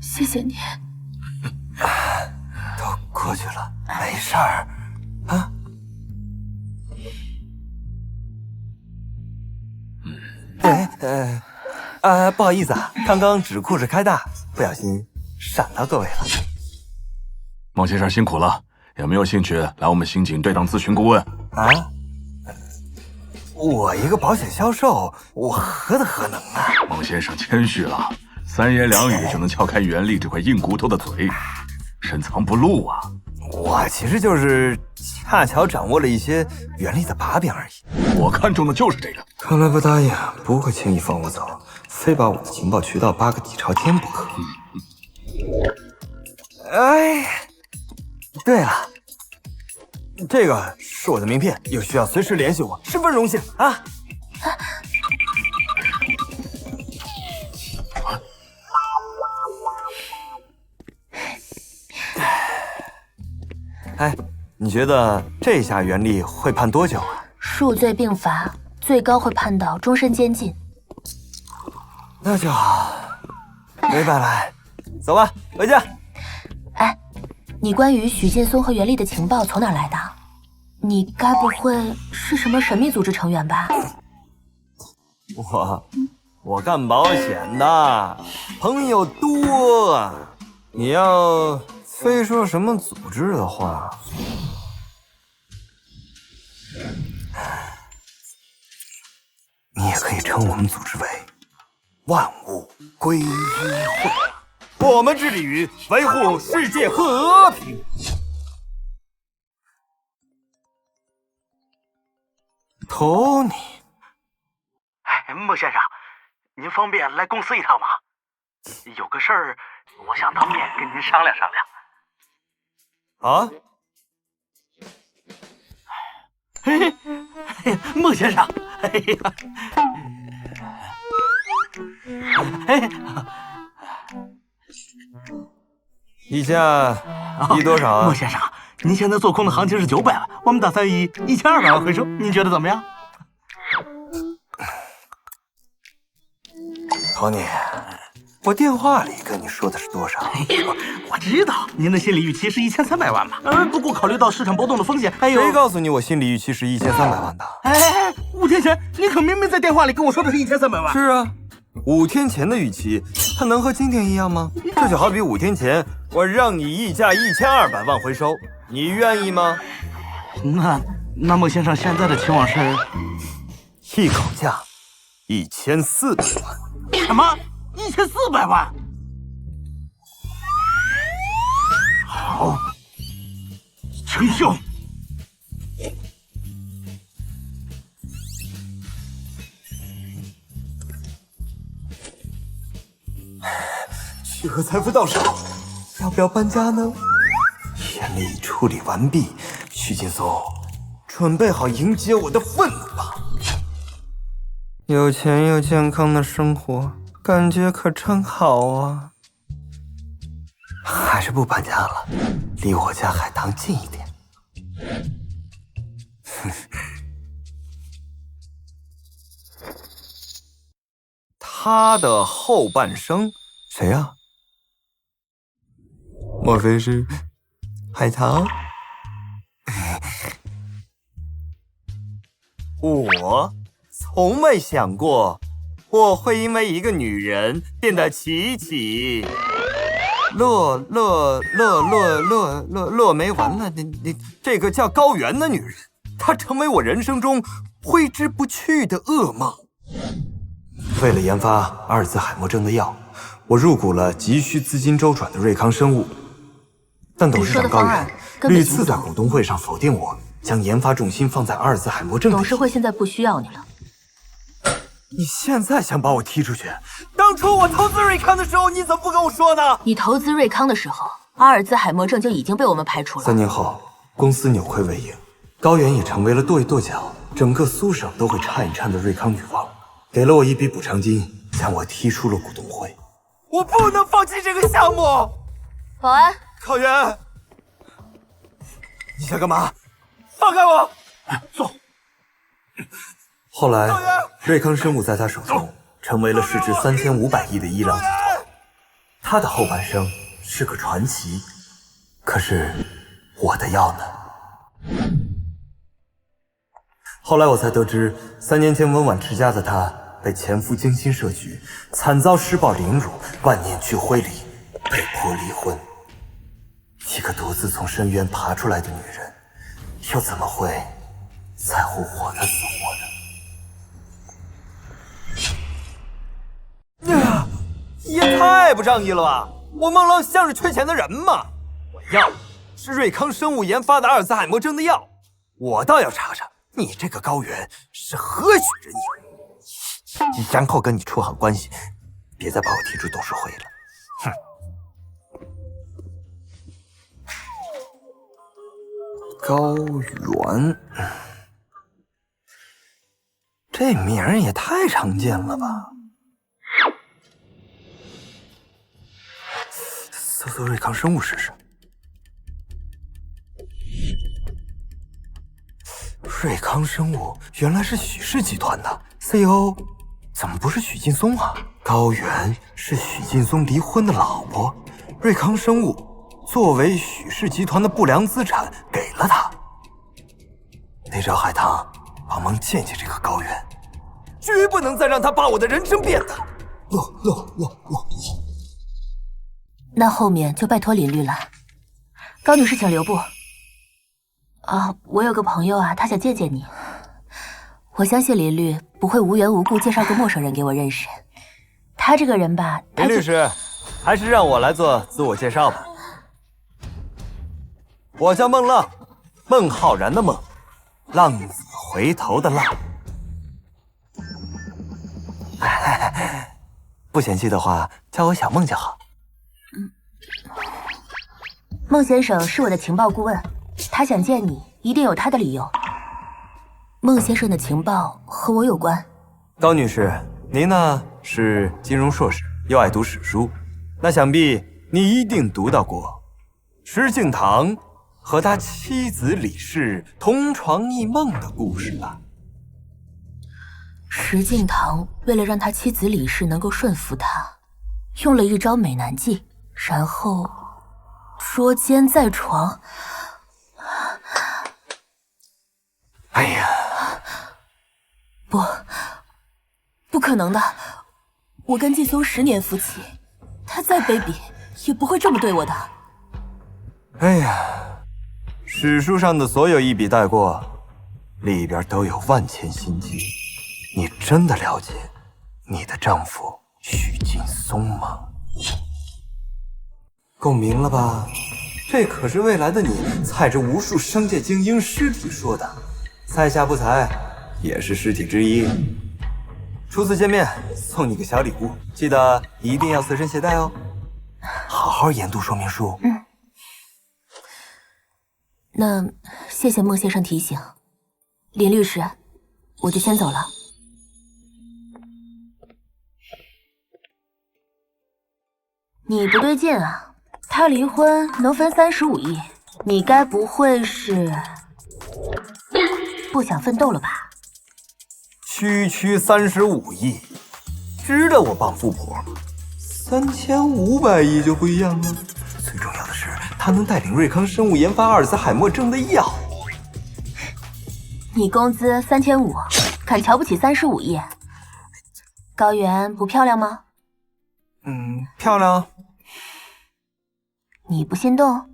谢谢你。都过去了，没事儿啊。不好意思啊，刚刚纸库是开大，不小心闪到各位了。孟先生辛苦了，有没有兴趣来我们刑警队当咨询顾问？啊？我一个保险销售，我何德何能啊？孟先生谦虚了，3言2语就能撬开袁立这块硬骨头的嘴，深藏不露啊！我其实就是恰巧掌握了一些袁立的把柄而已。我看中的就是这个。看来不答应不会轻易放我走，非把我的情报渠道扒个底朝天不可。哎，对了，这个是我的名片，有需要随时联系我，十分荣幸啊！哎，你觉得这下袁立会判多久啊？数罪并罚，最高会判到终身监禁。那就好，没白来。走吧，回家。哎，你关于许劲松和袁立的情报从哪来的？你该不会是什么神秘组织成员吧？我干保险的，朋友多啊。你要非说什么组织的话，你也可以称我们组织为万物归一会。我们致力于维护世界和平。托尼，哎，莫先生，您方便来公司一趟吗？有个事儿，我想当面跟您商量商量。啊？嘿嘿，莫先生，哎呀，哎，溢价多少啊？莫先生，您现在做空的行情是900万，我们打算以1200万回收，您觉得怎么样？托尼，我电话里跟你说的是多少？哎呦，我知道您的心理预期是1300万嘛，不过考虑到市场波动的风险，还有……谁告诉你我心理预期是1300万的？哎，5天前你可明明在电话里跟我说的是1300万。是啊，5天前的预期，它能和今天一样吗？这就好比5天前我让你溢价1200万回收，你愿意吗？那莫先生现在的情况是？一口价1400万。什么？1400万？好，成交。巨额财富到手，要不要搬家呢？严厉处理完毕，徐劲松，准备好迎接我的愤怒吧。有钱又健康的生活，感觉可真好啊！还是不搬家了，离我家海棠近一点。他的后半生，谁呀？莫非是海棠？我从没想过，我会因为一个女人变得起起落没完了。你这个叫高原的女人，她成为我人生中挥之不去的噩梦。为了研发阿尔兹海默症的药，我入股了急需资金周转的瑞康生物，但董事长高原屡次在股东会上否定我将研发重心放在阿尔兹海默症。董事会现在不需要你了。你现在想把我踢出去？当初我投资瑞康的时候，你怎么不跟我说呢？你投资瑞康的时候，阿尔兹海默症就已经被我们排除了。3年后，公司扭亏为盈，高原也成为了跺一跺脚，整个苏省都会颤一颤的瑞康女王，给了我一笔补偿金，将我踢出了股东会。我不能放弃这个项目。保安，高原，你想干嘛？放开我！走。后来，瑞康生物在他手中成为了市值3500亿的医疗集团。他的后半生是个传奇，可是我的药呢？后来我才得知，3年前温婉持家的他被前夫精心设局，惨遭施暴凌辱，万念俱灰里被迫离婚。一个独自从深渊爬出来的女人，又怎么会在乎我的死活呢？也太不仗义了吧！我孟浪像是缺钱的人吗？我要的是瑞康生物研发的阿尔兹海默症的药，我倒要查查你这个高原是何许人也，然后跟你处好关系，别再把我踢出董事会了。哼！高原，这名儿也太常见了吧！搜搜瑞康生物试试。瑞康生物原来是许氏集团的 CEO， 怎么不是许劲松啊？高原是许劲松离婚的老婆，瑞康生物作为许氏集团的不良资产给了他。得找海棠帮忙见见这个高原，绝不能再让他把我的人生变得落。那后面就拜托林律了。高女士请留步。我有个朋友啊，他想见见你。我相信林律不会无缘无故介绍个陌生人给我认识。他这个人吧，林律师，还是让我来做自我介绍吧。我叫孟浪，孟浩然的孟，浪子回头的浪。不嫌弃的话，叫我小孟就好。孟先生是我的情报顾问，他想见你，一定有他的理由。孟先生的情报和我有关。高女士，您呢是金融硕士，又爱读史书，那想必你一定读到过石敬瑭和他妻子李氏同床异梦的故事吧？石敬瑭为了让他妻子李氏能够顺服他，用了一招美男计，然后捉奸在床。哎呀，不可能的！我跟劲松10年夫妻，他再卑鄙也不会这么对我的。哎呀，史书上的所有一笔带过，里边都有万千心机。你真的了解你的丈夫许劲松吗？共鸣了吧？这可是未来的你踩着无数商界精英尸体说的，在下不才，也是尸体之一。初次见面送你个小礼物，记得一定要随身携带哦。好好研读说明书。那谢谢孟先生提醒，林律师，我就先走了。你不对劲啊！他离婚能分35亿，你该不会是不想奋斗了吧？区35亿，值得我帮富婆吗？3500亿就不一样了。最重要的是，他能带领瑞康生物研发阿尔兹海默症的药。你工资3500，敢瞧不起35亿？高原不漂亮吗？漂亮。你不心动？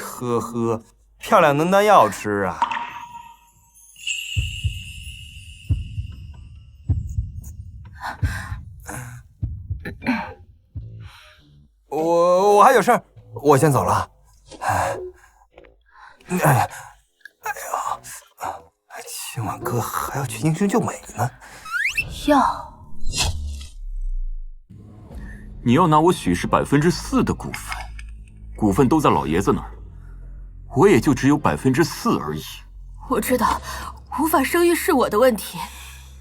呵呵，漂亮能当药吃啊！我还有事儿，我先走了。今晚哥还要去英雄救美呢。药？你要拿我许氏4%的股份，股份都在老爷子那儿，我也就只有4%而已。我知道，无法生育是我的问题，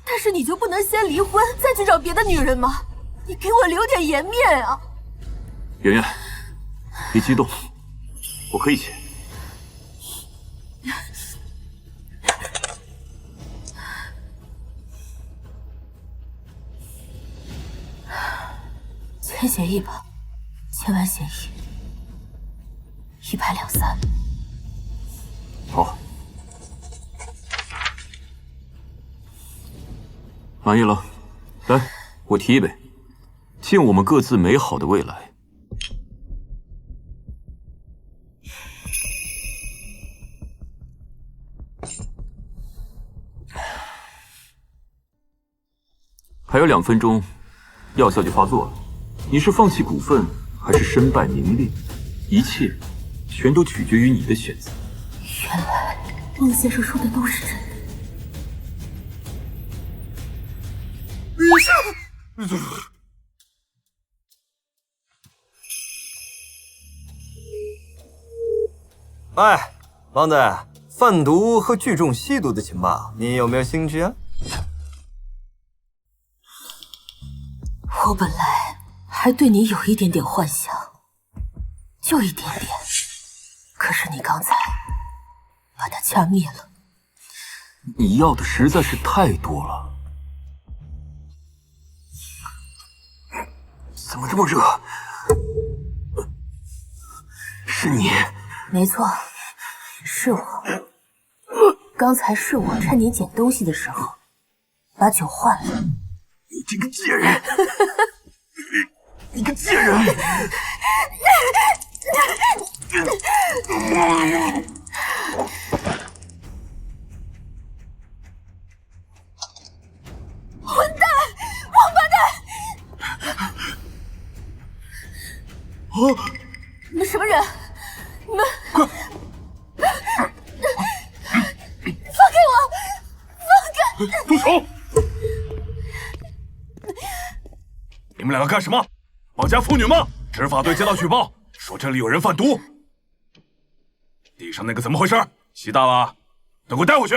但是你就不能先离婚，再去找别的女人吗？你给我留点颜面啊！圆圆，别激动，我可以签。签协议吧，签完协议，一拍两散。好，满意了，来，我提一杯，敬我们各自美好的未来。还有2分钟，药效就发作了。你是放弃股份，还是身败名裂？一切全都取决于你的选择。原来孟先生说的都是真的。哎，王子，贩毒和聚众吸毒的情报，你有没有兴趣啊？我本来还对你有一点点幻想，就一点点，可是你刚才把它掐灭了。你要的实在是太多了。怎么这么热？是你？没错，是我。刚才是我趁你捡东西的时候，把酒换了。你这个贱人！你个贱人！混蛋！王八蛋！你们什么人？你们快！放开我！放开！住手！你们两个干什么？绑架妇女吗？执法队接到举报，说这里有人贩毒。地上那个怎么回事？习大了，都给我带回去。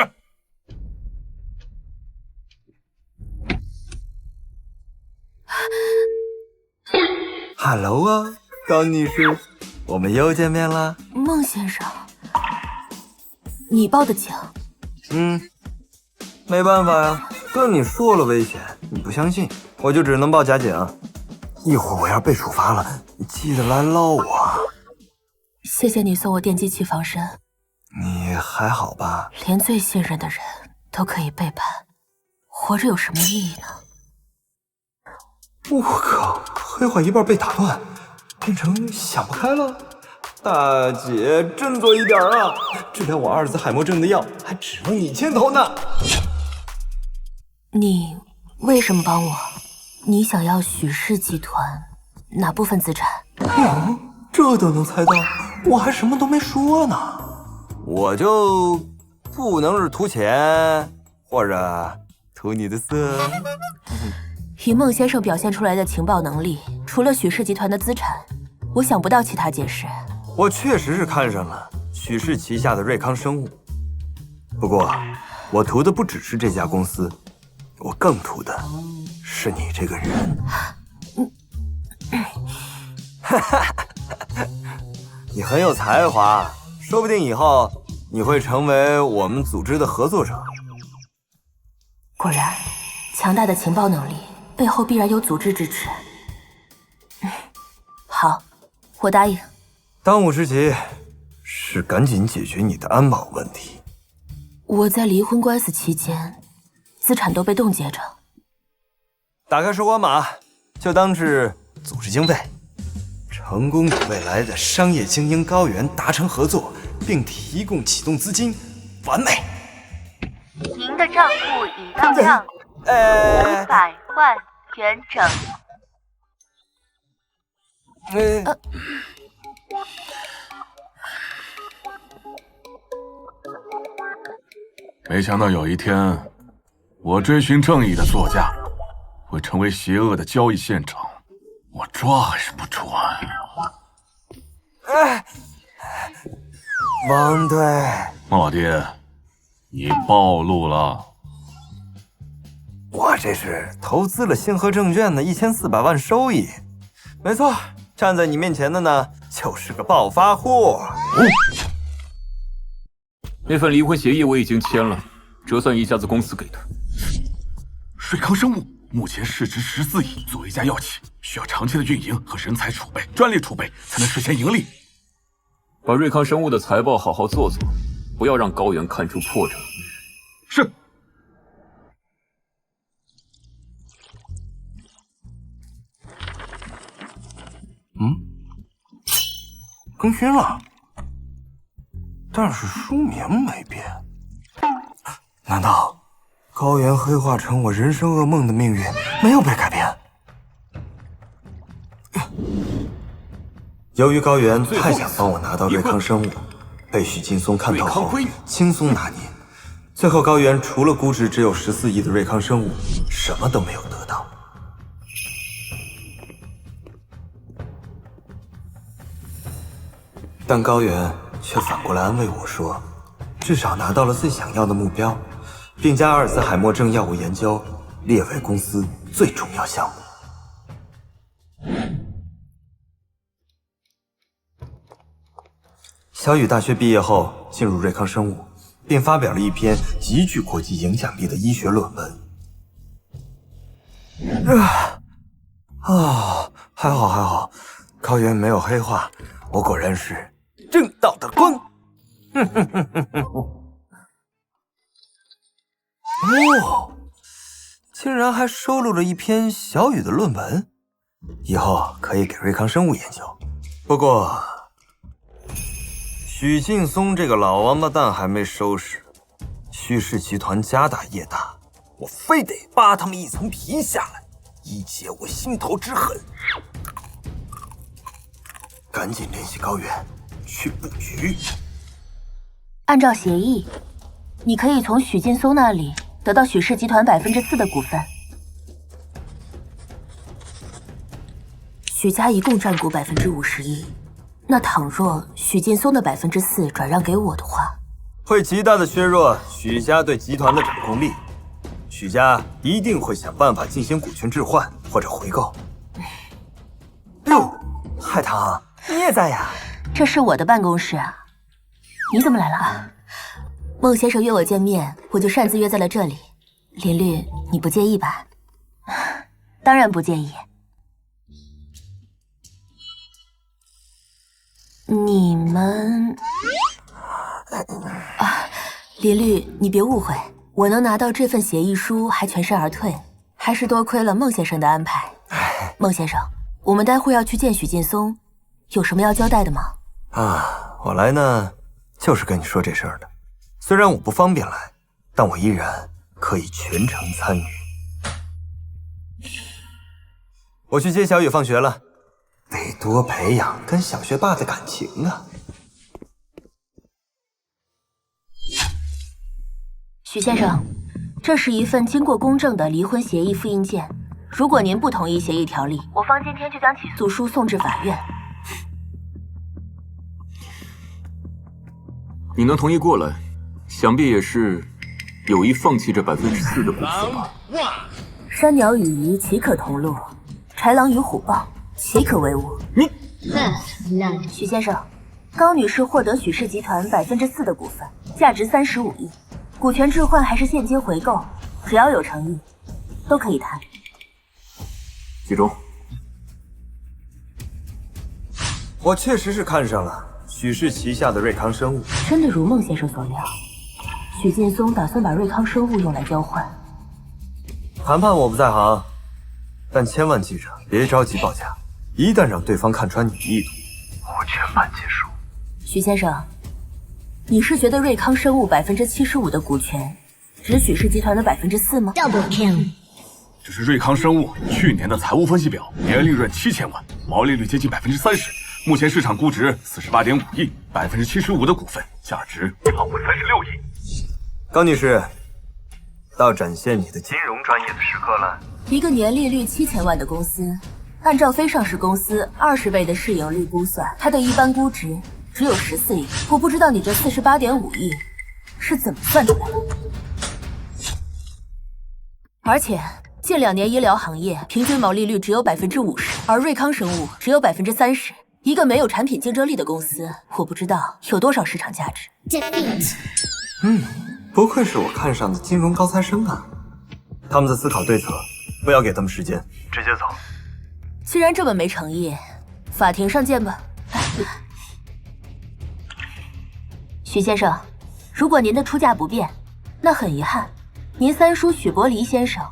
Hello 啊，高女士，我们又见面啦。孟先生，你报的警？没办法呀，跟你说了危险，你不相信，我就只能报假警。一会儿我要被处罚了，你记得来捞我。谢谢你送我电击器防身。你还好吧？连最信任的人都可以背叛，活着有什么意义呢？我靠，黑化一半被打断，变成想不开了。大姐，振作一点啊！治疗我阿尔兹海默症的药还指望你牵头呢。你为什么帮我？你想要许氏集团哪部分资产？这都能猜到，我还什么都没说呢。我就不能是图钱，或者图你的色。以孟先生表现出来的情报能力，除了许氏集团的资产，我想不到其他解释。我确实是看上了许氏旗下的瑞康生物，不过我图的不只是这家公司，我更图的是你这个人。你很有才华，说不定以后你会成为我们组织的合作者。果然，强大的情报能力背后必然有组织支持。好，我答应。当务之急是赶紧解决你的安保问题。我在离婚官司期间，资产都被冻结着。打开收款码，就当是组织经费。成功与未来的商业精英高原达成合作，并提供启动资金，完美。您的账户已到账500万元整。没想到有一天，我追寻正义的座驾会成为邪恶的交易现场，我抓还是不抓呀？王队，茂爹，你暴露了。我这是投资了星河证券的1400万收益。没错，站在你面前的呢，就是个暴发户。那份离婚协议我已经签了，折算一家子公司给的。瑞康生物目前市值14亿，作为一家药企，需要长期的运营和人才储备、专利储备，才能实现盈利。把瑞康生物的财报好好做做，不要让高原看出破绽。是。更新了，但是书名没变。难道高原黑化成我人生噩梦的命运没有被改变？由于高原太想帮我拿到瑞康生物，被许劲松看透后轻松拿捏，最后高原除了估值只有14亿的瑞康生物，什么都没有得到。但高原却反过来安慰我说，至少拿到了最想要的目标，并将阿尔茨海默症药物研究列为公司最重要项目。小雨大学毕业后进入瑞康生物，并发表了一篇极具国际影响力的医学论文。还好，高原没有黑化，我果然是正道的光。竟然还收录了一篇小雨的论文，以后可以给瑞康生物研究。不过许劲松这个老王八蛋还没收拾，许氏集团家大业大，我非得扒他们一层皮下来，以解我心头之恨。赶紧联系高原去布局。按照协议，你可以从许劲松那里得到许氏集团4%的股份。许家一共占股51%，那倘若许劲松的4%转让给我的话，会极大的削弱许家对集团的掌控力。许家一定会想办法进行股权置换或者回购。哟，海棠，你也在呀？这是我的办公室啊，你怎么来了？孟先生约我见面，我就擅自约在了这里。林律，你不介意吧？当然不介意。你们林律，你别误会，我能拿到这份协议书还全身而退，还是多亏了孟先生的安排。孟先生，我们待会要去见许劲松，有什么要交代的吗？我来呢，就是跟你说这事儿的。虽然我不方便来，但我依然可以全程参与。我去接小雨放学了，得多培养跟小学霸的感情啊。许先生，这是一份经过公证的离婚协议复印件。如果您不同意协议条例，我方今天就将起诉书送至法院。你能同意过来，想必也是有意放弃这4%的股份吧？山鸟与鱼岂可同路？豺狼与虎豹岂可为伍？许先生，高女士获得许氏集团4%的股份，价值35亿。股权置换还是现金回购，只要有诚意，都可以谈。季中，我确实是看上了许氏旗下的瑞康生物。真的如孟先生所料，许劲松打算把瑞康生物用来交换。谈判我不在行，但千万记着，别着急报价，一旦让对方看穿你的意图，我全盘接受。许先生，你是觉得瑞康生物75%的股权只许氏集团的4%吗？ Double kill。这是瑞康生物去年的财务分析表，年利润7000万，毛利率接近30%，目前市场估值48.5亿，75%的股份价值超过36亿。高女士，到展现你的金融专业的时刻了。一个年利率7000万的公司，按照非上市公司20倍的市盈率估算，它的一般估值只有14亿。我不知道你这48.5亿是怎么算出来的。而且近2年医疗行业平均毛利率只有50%，而瑞康生物只有30%。一个没有产品竞争力的公司，我不知道有多少市场价值。不愧是我看上的金融高材生啊！他们在思考对策，不要给他们时间，直接走。既然这么没诚意，法庭上见吧。许先生，如果您的出价不变，那很遗憾，您三叔许伯离先生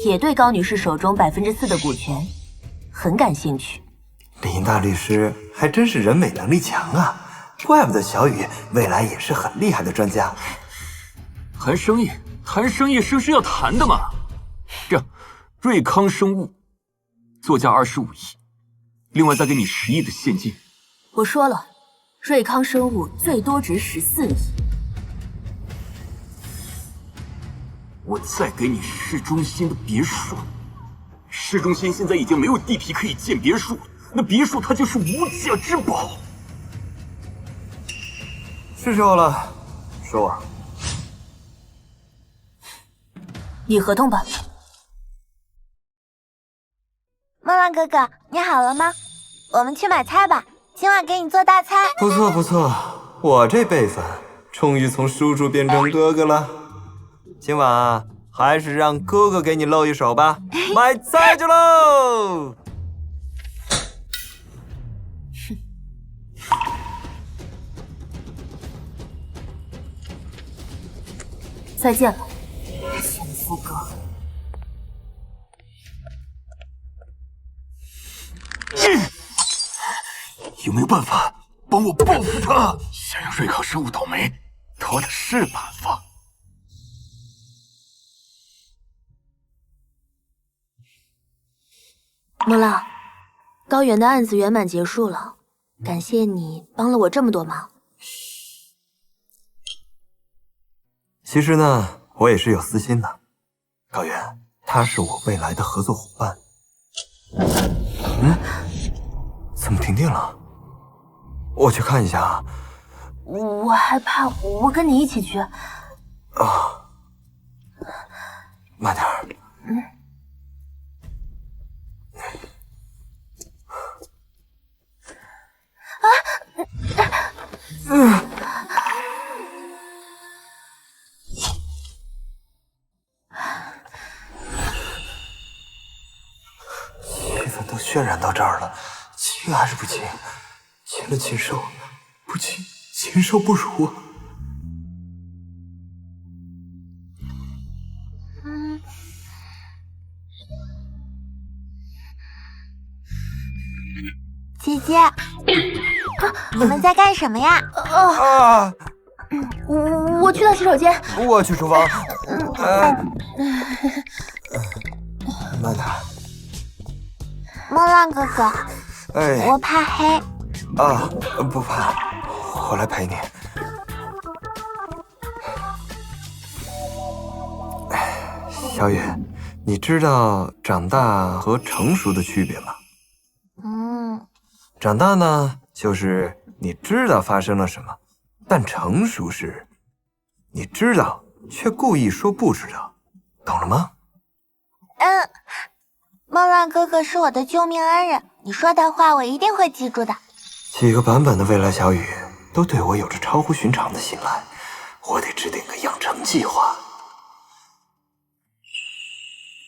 也对高女士手中4%的股权很感兴趣。林大律师还真是人美能力强啊，怪不得小雨未来也是很厉害的专家。谈生意是要谈的嘛。这样，瑞康生物作价25亿，另外再给你10亿的现金。我说了，瑞康生物最多值14亿。我再给你市中心的别墅。市中心现在已经没有地皮可以建别墅了，那别墅它就是无价之宝。是时候了，说吧。拟合同吧。梦浪哥哥，你好了吗？我们去买菜吧，今晚给你做大餐。不错不错，我这辈分终于从叔叔变成哥哥了。今晚啊，还是让哥哥给你露一手吧。买菜去喽！再见了，前夫哥。有没有办法帮我报复他？想让瑞康生物倒霉，多的是办法。莫浪，高原的案子圆满结束了，感谢你帮了我这么多忙。其实呢，我也是有私心的。高原，他是我未来的合作伙伴。怎么停电了？我去看一下啊。我害怕，我跟你一起去。慢点儿。气氛都渲染到这儿了，亲还是不亲？亲了禽兽，不亲禽兽不如。姐姐，你们在干什么呀？我去趟洗手间。我去厨房。慢点。梦浪哥哥，我怕黑。不怕，我来陪你。小雨，你知道长大和成熟的区别吗？长大呢，就是你知道发生了什么，但成熟是，你知道却故意说不知道，懂了吗？梦浪哥哥是我的救命恩人，你说的话我一定会记住的。几个版本的未来小雨都对我有着超乎寻常的信赖，我得制定个养成计划。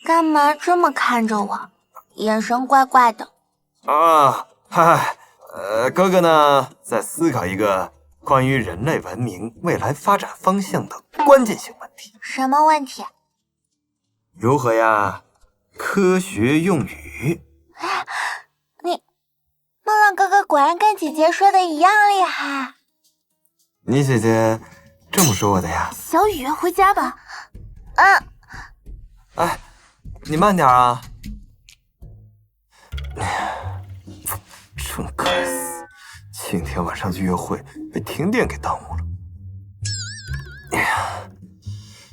干嘛这么看着我，眼神怪怪的？哥哥呢，在思考一个关于人类文明未来发展方向的关键性问题。什么问题？如何呀？科学用语。梦浪哥哥果然跟姐姐说的一样厉害。你姐姐这么说我的呀？小雨，回家吧。你慢点啊。真该死，今天晚上的约会被停电给耽误了。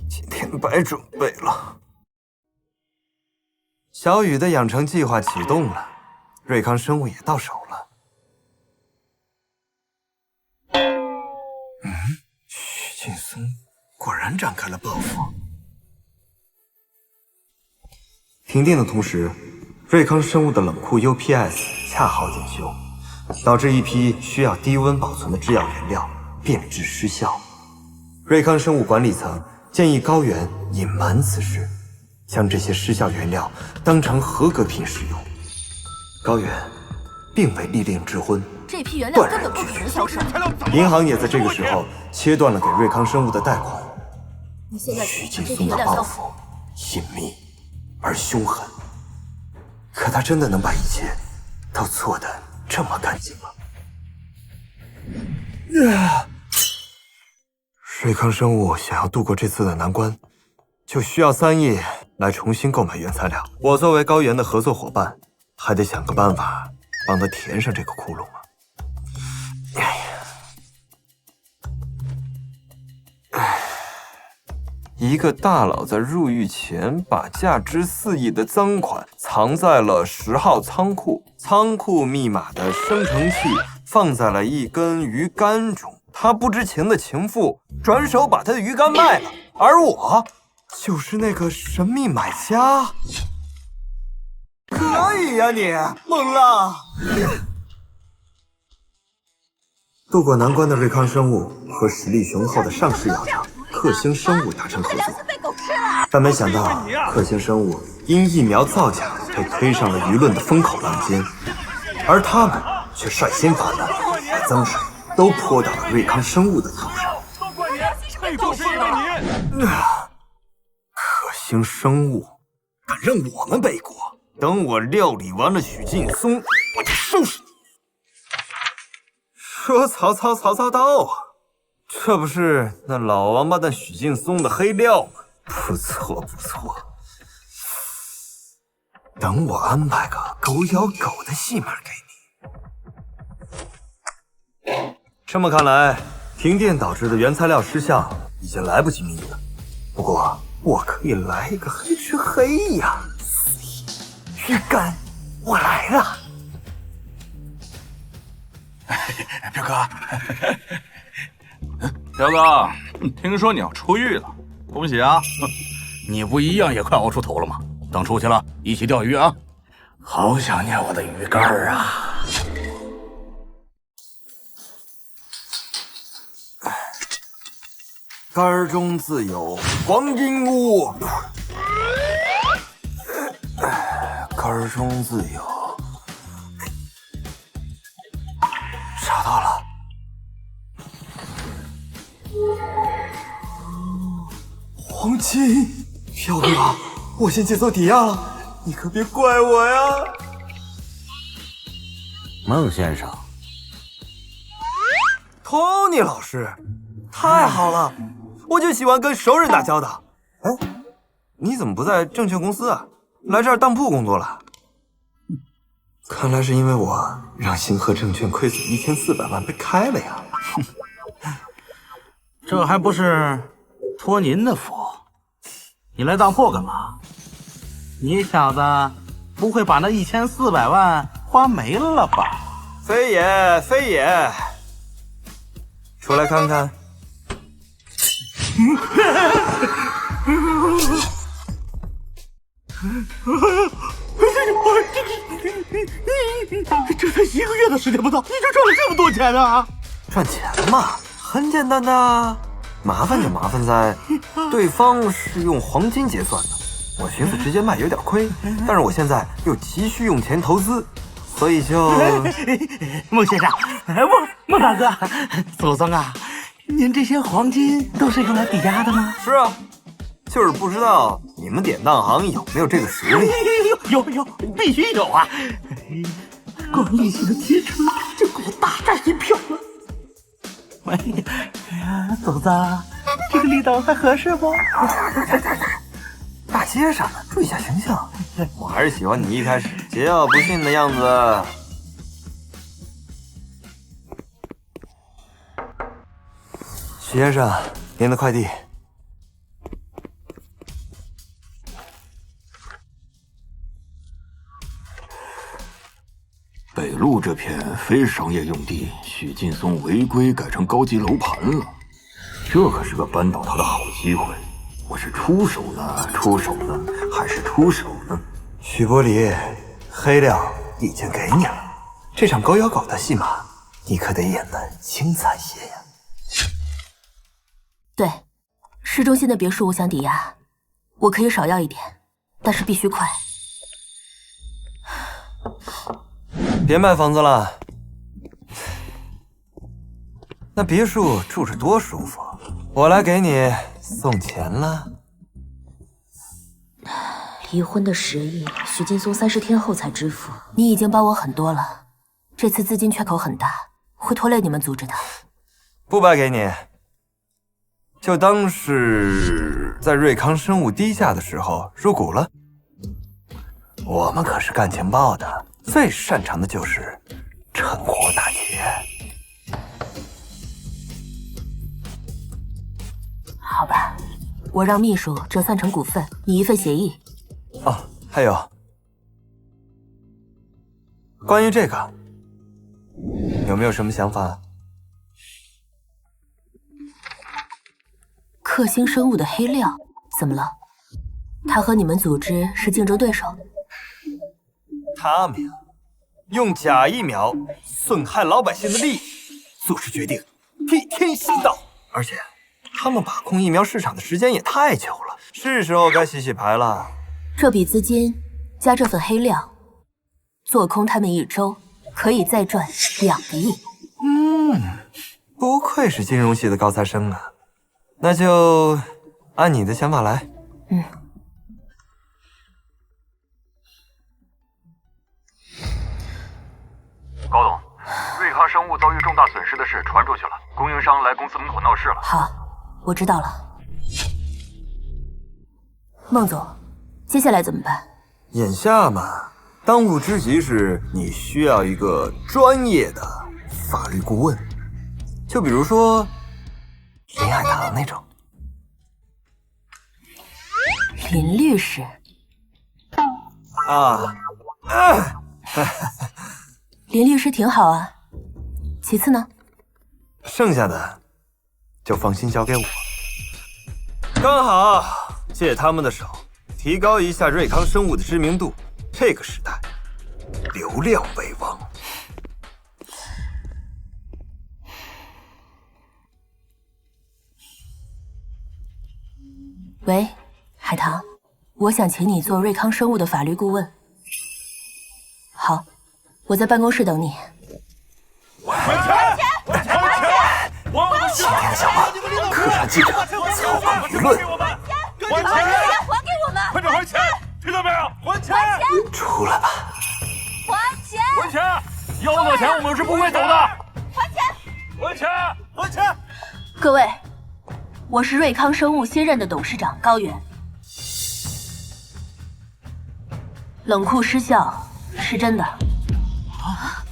今天白准备了。小雨的养成计划启动了，瑞康生物也到手了。许劲松果然展开了报复。停电的同时，瑞康生物的冷库 UPS 恰好检修，导致一批需要低温保存的制药原料变质失效。瑞康生物管理层建议高原隐瞒此事，将这些失效原料当成合格品使用。高原并未立令智昏，这批原料根本不可能销售。银行也在这个时候切断了给瑞康生物的贷款。你现在许劲松的报复隐秘而凶狠，可他真的能把一切都做得这么干净吗？瑞康生物想要度过这次的难关，就需要3亿来重新购买原材料。我作为高原的合作伙伴，还得想个办法帮他填上这个窟窿啊！一个大佬在入狱前把价值4亿的赃款藏在了10号仓库，仓库密码的生成器放在了一根鱼竿中。他不知情的情妇转手把他的鱼竿卖了，而我就是那个神秘买家。可以呀你，梦浪！渡过难关的瑞康生物和实力雄厚的上市药厂克星生物达成合作，但没想到克星生物因疫苗造假被推上了舆论的风口浪尖，而他们却率先发难，把脏水都泼到了瑞康生物的头上。都怪你，太过分了你！克星生物敢让我们背锅，等我料理完了许劲松，我就收拾你。说曹操，曹操到啊！这不是那老王八蛋许劲松的黑料吗？不错不错，等我安排个狗咬狗的戏码给你。这么看来，停电导致的原材料失效已经来不及弥补了。不过我可以来一个黑吃黑呀！鱼干，我来了！彪哥，彪哥，听说你要出狱了，恭喜啊！你不一样也快熬出头了吗？等出去了，一起钓鱼啊！好想念我的鱼竿啊！竿中自有黄金屋，竿中自有。找到了。黄金，彪哥，我先接受抵押了，你可别怪我呀。孟先生，托尼老师，太好了，我就喜欢跟熟人打交道。哎，你怎么不在证券公司啊？来这儿当铺工作了？看来是因为我让星河证券亏损1400万被开了呀。这还不是托您的福？你来当铺干嘛？你小子不会把那1400万花没了吧？飞爷，飞爷，出来看看。这才1个月的时间不到，你就赚了这么多钱啊！赚钱嘛，很简单的，麻烦就麻烦在对方是用黄金结算的，我寻思直接卖有点亏，但是我现在又急需用钱投资，所以就……孟先生，孟大哥，祖宗啊，您这些黄金都是用来抵押的吗？是啊，就是不知道你们典当行有没有这个实力？有，必须有啊！光利息的提成就够我大占一票了。哎呀，祖宗，这个力道还合适不？大街上呢，注意一下形象。我还是喜欢你一开始桀骜不驯的样子。许先生，您的快递。北路这片非商业用地，许劲松违规改成高级楼盘了，这可是个扳倒他的好机会。我是出手呢，还是出手呢？许伯离，黑料已经给你了，这场狗咬狗的戏码，你可得演得精彩些呀。对，市中心的别墅我想抵押，我可以少要一点，但是必须快。别卖房子了，那别墅住着多舒服，我来给你送钱了。离婚的10亿，许劲松30天后才支付。你已经帮我很多了，这次资金缺口很大，会拖累你们组织的。不白给你，就当是在瑞康生物低价的时候入股了。我们可是干情报的，最擅长的就是趁火打劫。好吧，我让秘书折算成股份，你一份协议。哦，还有，关于这个，有没有什么想法？克星生物的黑料怎么了？他和你们组织是竞争对手？他们呀，用假疫苗损害老百姓的利益，做出决定，替天行道。而且，他们把控疫苗市场的时间也太久了，是时候该洗洗牌了。这笔资金加这份黑料，做空他们1周，可以再赚2个亿。不愧是金融系的高材生啊！那就按你的想法来。高董，瑞康生物遭遇重大损失的事传出去了，供应商来公司门口闹事了。好，我知道了。孟总，接下来怎么办？眼下嘛，当务之急是你需要一个专业的法律顾问。就比如说林海棠那种。林律师林律师挺好啊。其次呢？剩下的就放心交给我。刚好借他们的手，提高一下瑞康生物的知名度。这个时代，流量为王。喂，海棠，我想请你做瑞康生物的法律顾问。好，我在办公室等你。今天想把客串记者操控舆论，还给我们！快点还钱！听到没有？还钱！出来吧！还钱！还钱！要不到钱我们是不会走的。还钱！还钱！还钱！各位，我是瑞康生物新任的董事长高原。冷库失效是真的，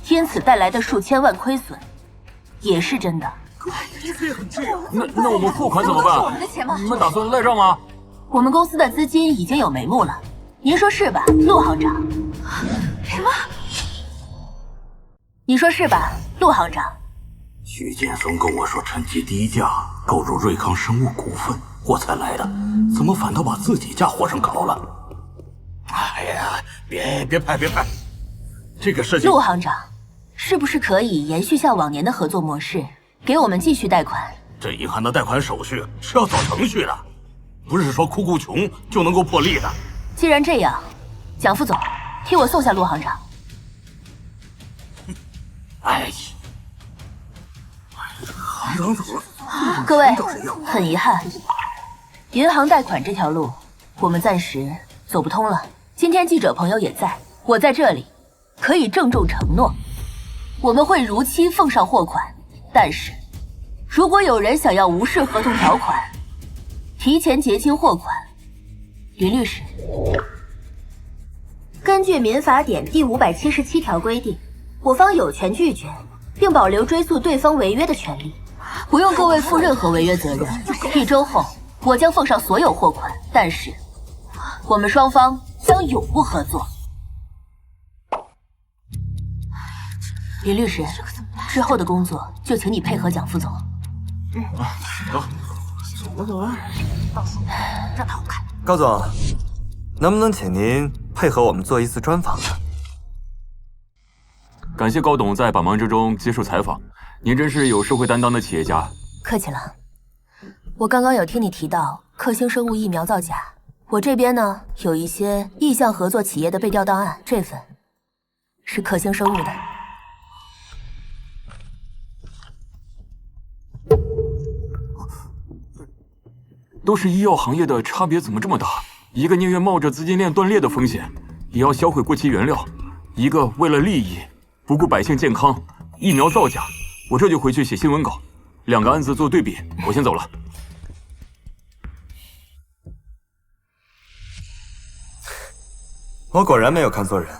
因此带来的数千万亏损也是真的。那我们付款怎么办？你们打算赖账吗？我们公司的资金已经有眉目了，您说是吧，陆行长？什么？你说是吧，陆行长？徐建松跟我说趁机低价购入瑞康生物股份，我才来的，怎么反倒把自己家火上烤了？哎呀，别拍！这个事情，陆行长，是不是可以延续像往年的合作模式，给我们继续贷款？这银行的贷款手续是要走程序的，不是说哭穷就能够破例的。既然这样，蒋副总，替我送下陆行长。哎，行长走了。各位，很遗憾，银行贷款这条路我们暂时走不通了。今天记者朋友也在，我在这里可以郑重承诺，我们会如期奉上货款。但是，如果有人想要无视合同条款，提前结清货款，林律师，根据民法典第577条规定，我方有权拒绝，并保留追诉对方违约的权利，不用各位负任何违约责任。1周后，我将奉上所有货款，但是我们双方将永不合作。林律师，之后的工作就请你配合蒋副总。走。让他好看。高总，能不能请您配合我们做一次专访呢？感谢高董在百忙之中接受采访，您真是有社会担当的企业家。客气了。我刚刚有听你提到克星生物疫苗造假，我这边呢有一些意向合作企业的被调档案，这份是克星生物的。都是医药行业的差别怎么这么大？一个宁愿冒着资金链断裂的风险，也要销毁过期原料；一个为了利益不顾百姓健康，疫苗造假。我这就回去写新闻稿，两个案子做对比。我先走了。我果然没有看错人，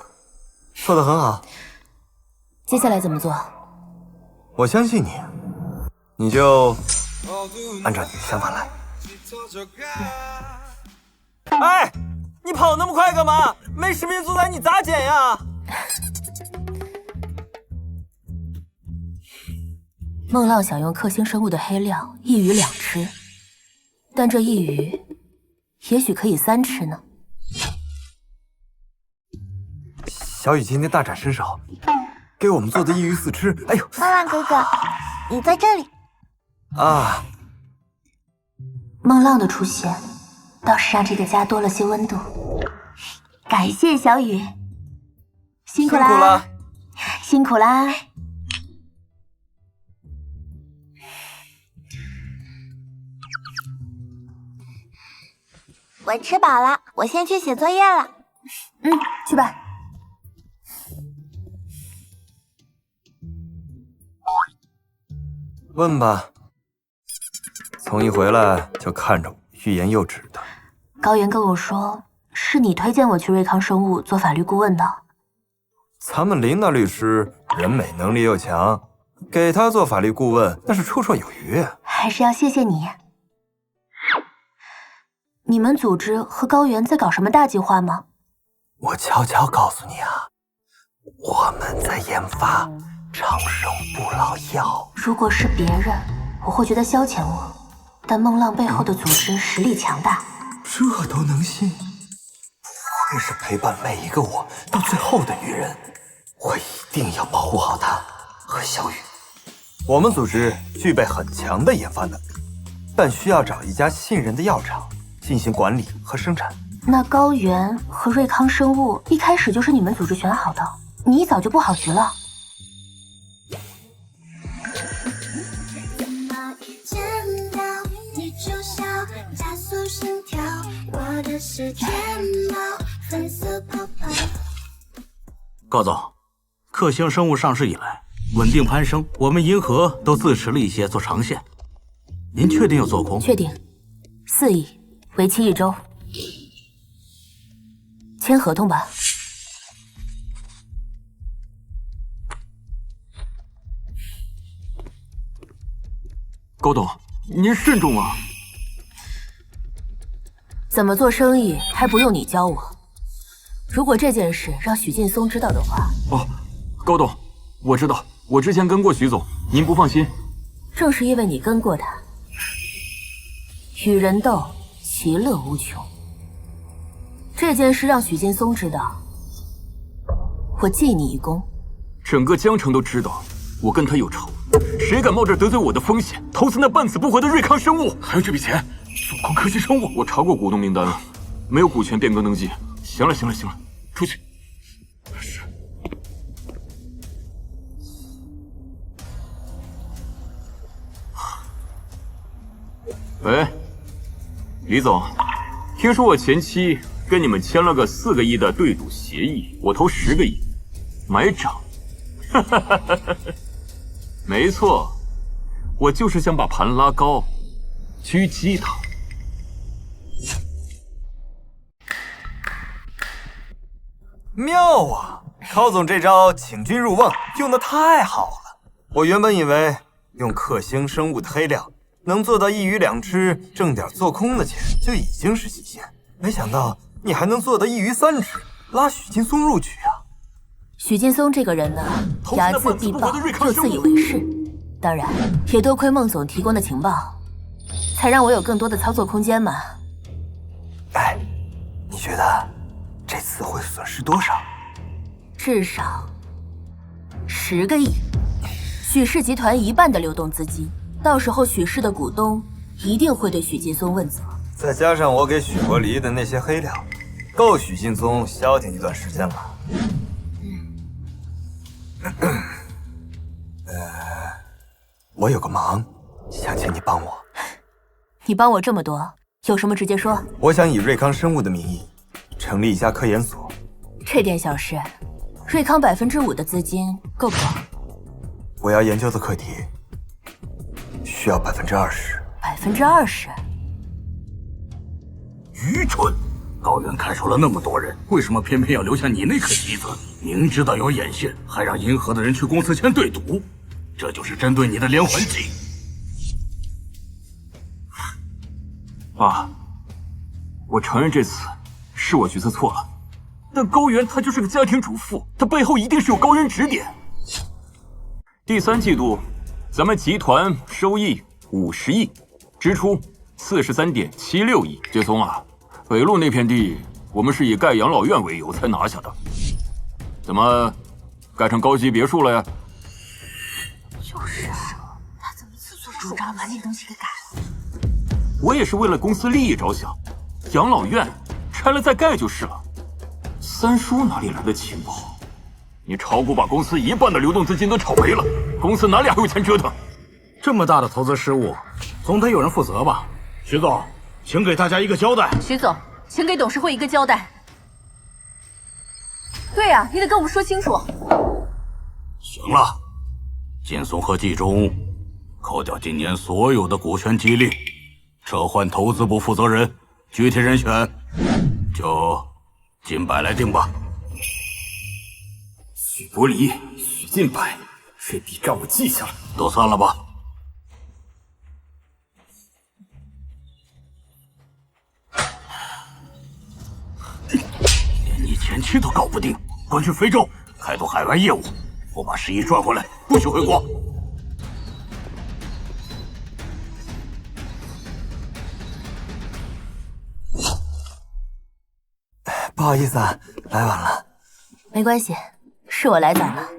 做得很好。接下来怎么做？我相信你，你就按照你的想法来。哎，你跑那么快干嘛？没实名素材你咋剪呀？孟浪想用克星生物的黑料一鱼两吃，但这一鱼也许可以3吃呢。小雨今天大展身手，给我们做的一鱼4吃。哎呦，孟浪哥哥，你在这里啊！孟浪的出现，倒是让这个家多了些温度。感谢小雨，辛苦啦！辛苦啦！我吃饱了，我先去写作业了。去吧。问吧。从一回来就看着我欲言又止的。高原跟我说，是你推荐我去瑞康生物做法律顾问的。咱们林大律师人美能力又强，给他做法律顾问那是绰绰有余。还是要谢谢你。你们组织和高原在搞什么大计划吗？我悄悄告诉你啊，我们在研发长生不老药。如果是别人，我会觉得消遣我，但孟浪背后的组织实力强大。这都能信？不愧是陪伴每一个我到最后的女人。我一定要保护好她和小雨。我们组织具备很强的研发能力，但需要找一家信任的药厂进行管理和生产。那高原和瑞康生物一开始就是你们组织选好的，你一早就布好局了。高总，克星生物上市以来稳定攀升，我们银河都自持了一些做长线。您确定要做空？确定，4亿，为期1周。签合同吧。高董，您慎重啊！怎么做生意还不用你教我？如果这件事让许劲松知道的话……哦，高董，我知道，我之前跟过许总，您不放心。正是因为你跟过他，与人斗，其乐无穷。这件事让许劲松知道，我记你一功。整个江城都知道我跟他有仇，谁敢冒着得罪我的风险投资那半死不活的瑞康生物？还有这笔钱，做空科技生物。我查过股东名单了，没有股权变更登记。行了，出去。是。喂，李总，听说我前期跟你们签了个4个亿的对赌协议，我投10个亿，买涨。没错，我就是想把盘拉高，狙击他。妙啊！高总这招请君入瓮用的太好了。我原本以为用克星生物的黑料能做到1鱼2吃，挣点做空的钱就已经是极限，没想到你还能做到1鱼3吃，拉许劲松入局啊！许劲松这个人呢，睚眦必报，又自以为是。当然，也多亏孟总提供的情报，才让我有更多的操作空间嘛。哎，你觉得这次会损失多少？至少10个亿，许氏集团1半的流动资金，到时候许氏的股东一定会对许劲松问责。再加上我给许国离的那些黑料，够许劲松消停一段时间了。我有个忙，想请你帮我。你帮我这么多，有什么直接说。我想以瑞康生物的名义成立一家科研所。这点小事，瑞康5%的资金够不够？我要研究的课题需要20%。20%？愚蠢！高原看守了那么多人，为什么偏偏要留下你那颗棋子？明知道有眼线，还让银河的人去公司签对赌，这就是针对你的连环计。爸，我承认这次是我决策错了，但高原她就是个家庭主妇，她背后一定是有高人指点。第3季度，咱们集团收益50亿，支出43.76亿。劲松啊，北路那片地我们是以盖养老院为由才拿下的，怎么盖成高级别墅了呀？就是啊，他怎么自作主张把那东西给改了？我也是为了公司利益着想，养老院拆了再盖就是了。三叔哪里来的情报？你炒股把公司1半的流动资金都炒没了，公司哪里还有钱折腾？这么大的投资失误，总得有人负责吧？徐总，请给大家一个交代。徐总，请给董事会一个交代。对呀，你得跟我们说清楚。行了，劲松和季中扣掉今年所有的股权激励，撤换投资部负责人，具体人选就靳柏来定吧。许伯离、许靳柏，这笔账我记下了，都散了吧。连你前妻都搞不定，滚去非洲开拓海外业务，我把11赚回来，不许回国。不好意思啊，来晚了。没关系，是我来早了。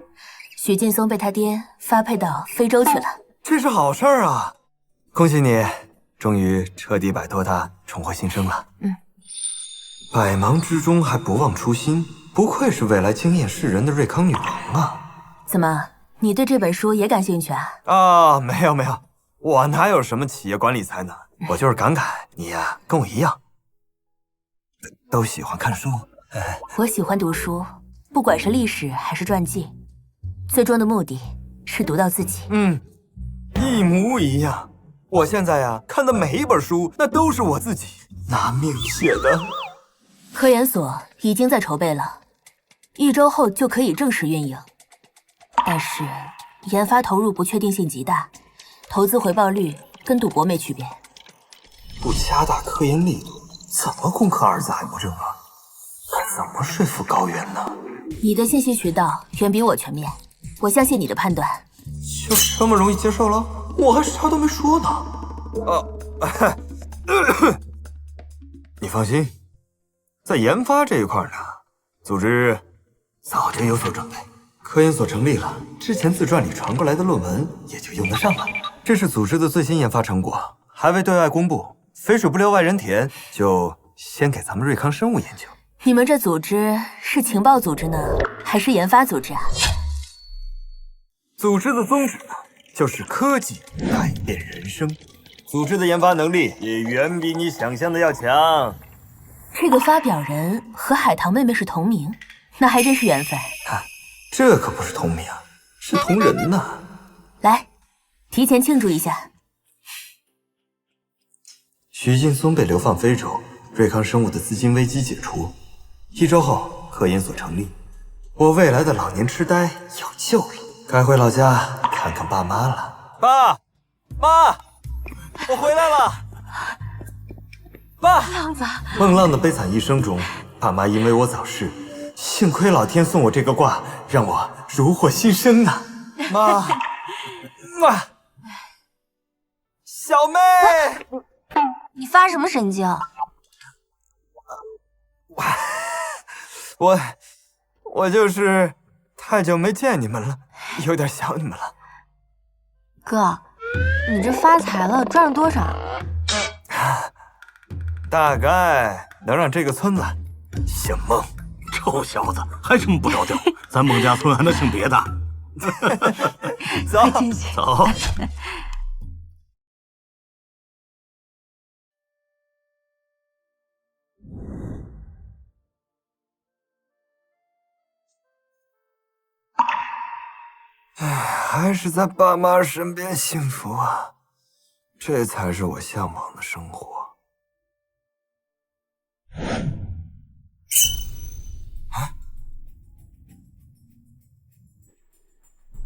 许劲松被他爹发配到非洲去了。这是好事儿啊！恭喜你，终于彻底摆脱他，重获新生了。百忙之中还不忘初心，不愧是未来惊艳世人的瑞康女王啊！怎么，你对这本书也感兴趣啊？啊，没有没有，我哪有什么企业管理才能？我就是感慨，你呀，跟我一样，都喜欢看书。我喜欢读书，不管是历史还是传记，最终的目的是读到自己。一模一样。我现在呀，看的每一本书，那都是我自己拿命写的。科研所已经在筹备了，1周后就可以正式运营。但是研发投入不确定性极大，投资回报率跟赌博没区别。不加大科研力度，怎么攻克阿尔兹海默症啊？怎么说服高原呢？你的信息渠道远比我全面，我相信你的判断。就这么容易接受了？我还啥都没说呢。你放心，在研发这一块呢，组织早就有所准备。科研所成立了，之前自传里传过来的论文也就用得上了。这是组织的最新研发成果，还未对外公布，肥水不流外人田，就先给咱们瑞康生物研究。你们这组织是情报组织呢，还是研发组织啊？组织的宗旨呢，就是科技改变人生。组织的研发能力也远比你想象的要强。这个发表人和海棠妹妹是同名，那还真是缘分。这可不是同名，是同人呐。来，提前庆祝一下。许劲松被流放非洲，瑞康生物的资金危机解除。1周后，科研所成立，我未来的老年痴呆有救了，该回老家看看爸妈了。爸妈，我回来了。爸，浪子，孟浪的悲惨一生中，爸妈因为我早逝，幸亏老天送我这个卦，让我如获新生啊！妈，小妹，你发什么神经？我就是太久没见你们了，有点想你们了。哥，你这发财了，赚了多少？大概能让这个村子姓孟。臭小子，还这么不着调，咱孟家村还能姓别的？走，走。还是在爸妈身边幸福啊，这才是我向往的生活。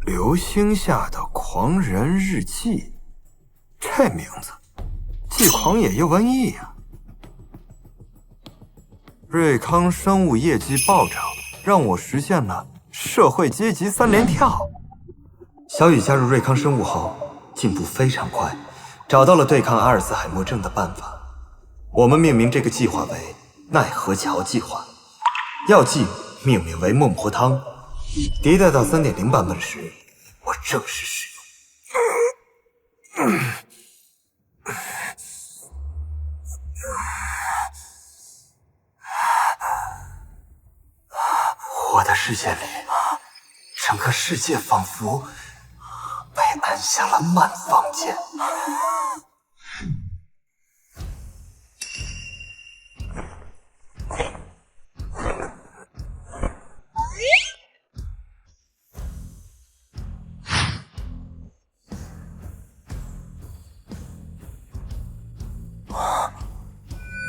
流星下的狂人日记，这名字既狂野又文艺啊！瑞康生物业绩暴涨，让我实现了社会阶级3连跳。小雨加入瑞康生物后，进步非常快，找到了对抗阿尔茨海默症的办法。我们命名这个计划为奈何桥计划，药剂命名为孟婆汤。迭代到 3.0 版本时，我正式使用。我的世界里，整个世界仿佛被按下了慢放键。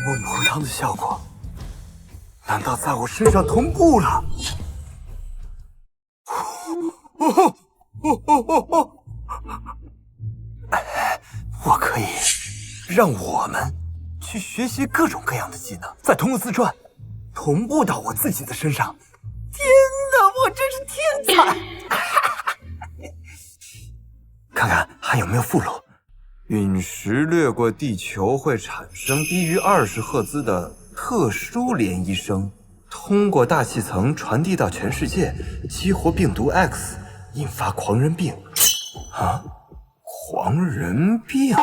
孟婆汤的效果，难道在我身上同步了？让我们去学习各种各样的技能，再通过自传同步到我自己的身上。天哪，我真是天才！看看还有没有附录。陨石掠过地球会产生低于20赫兹的特殊涟漪声，通过大气层传递到全世界，激活病毒 X， 引发狂人病。啊，狂人病？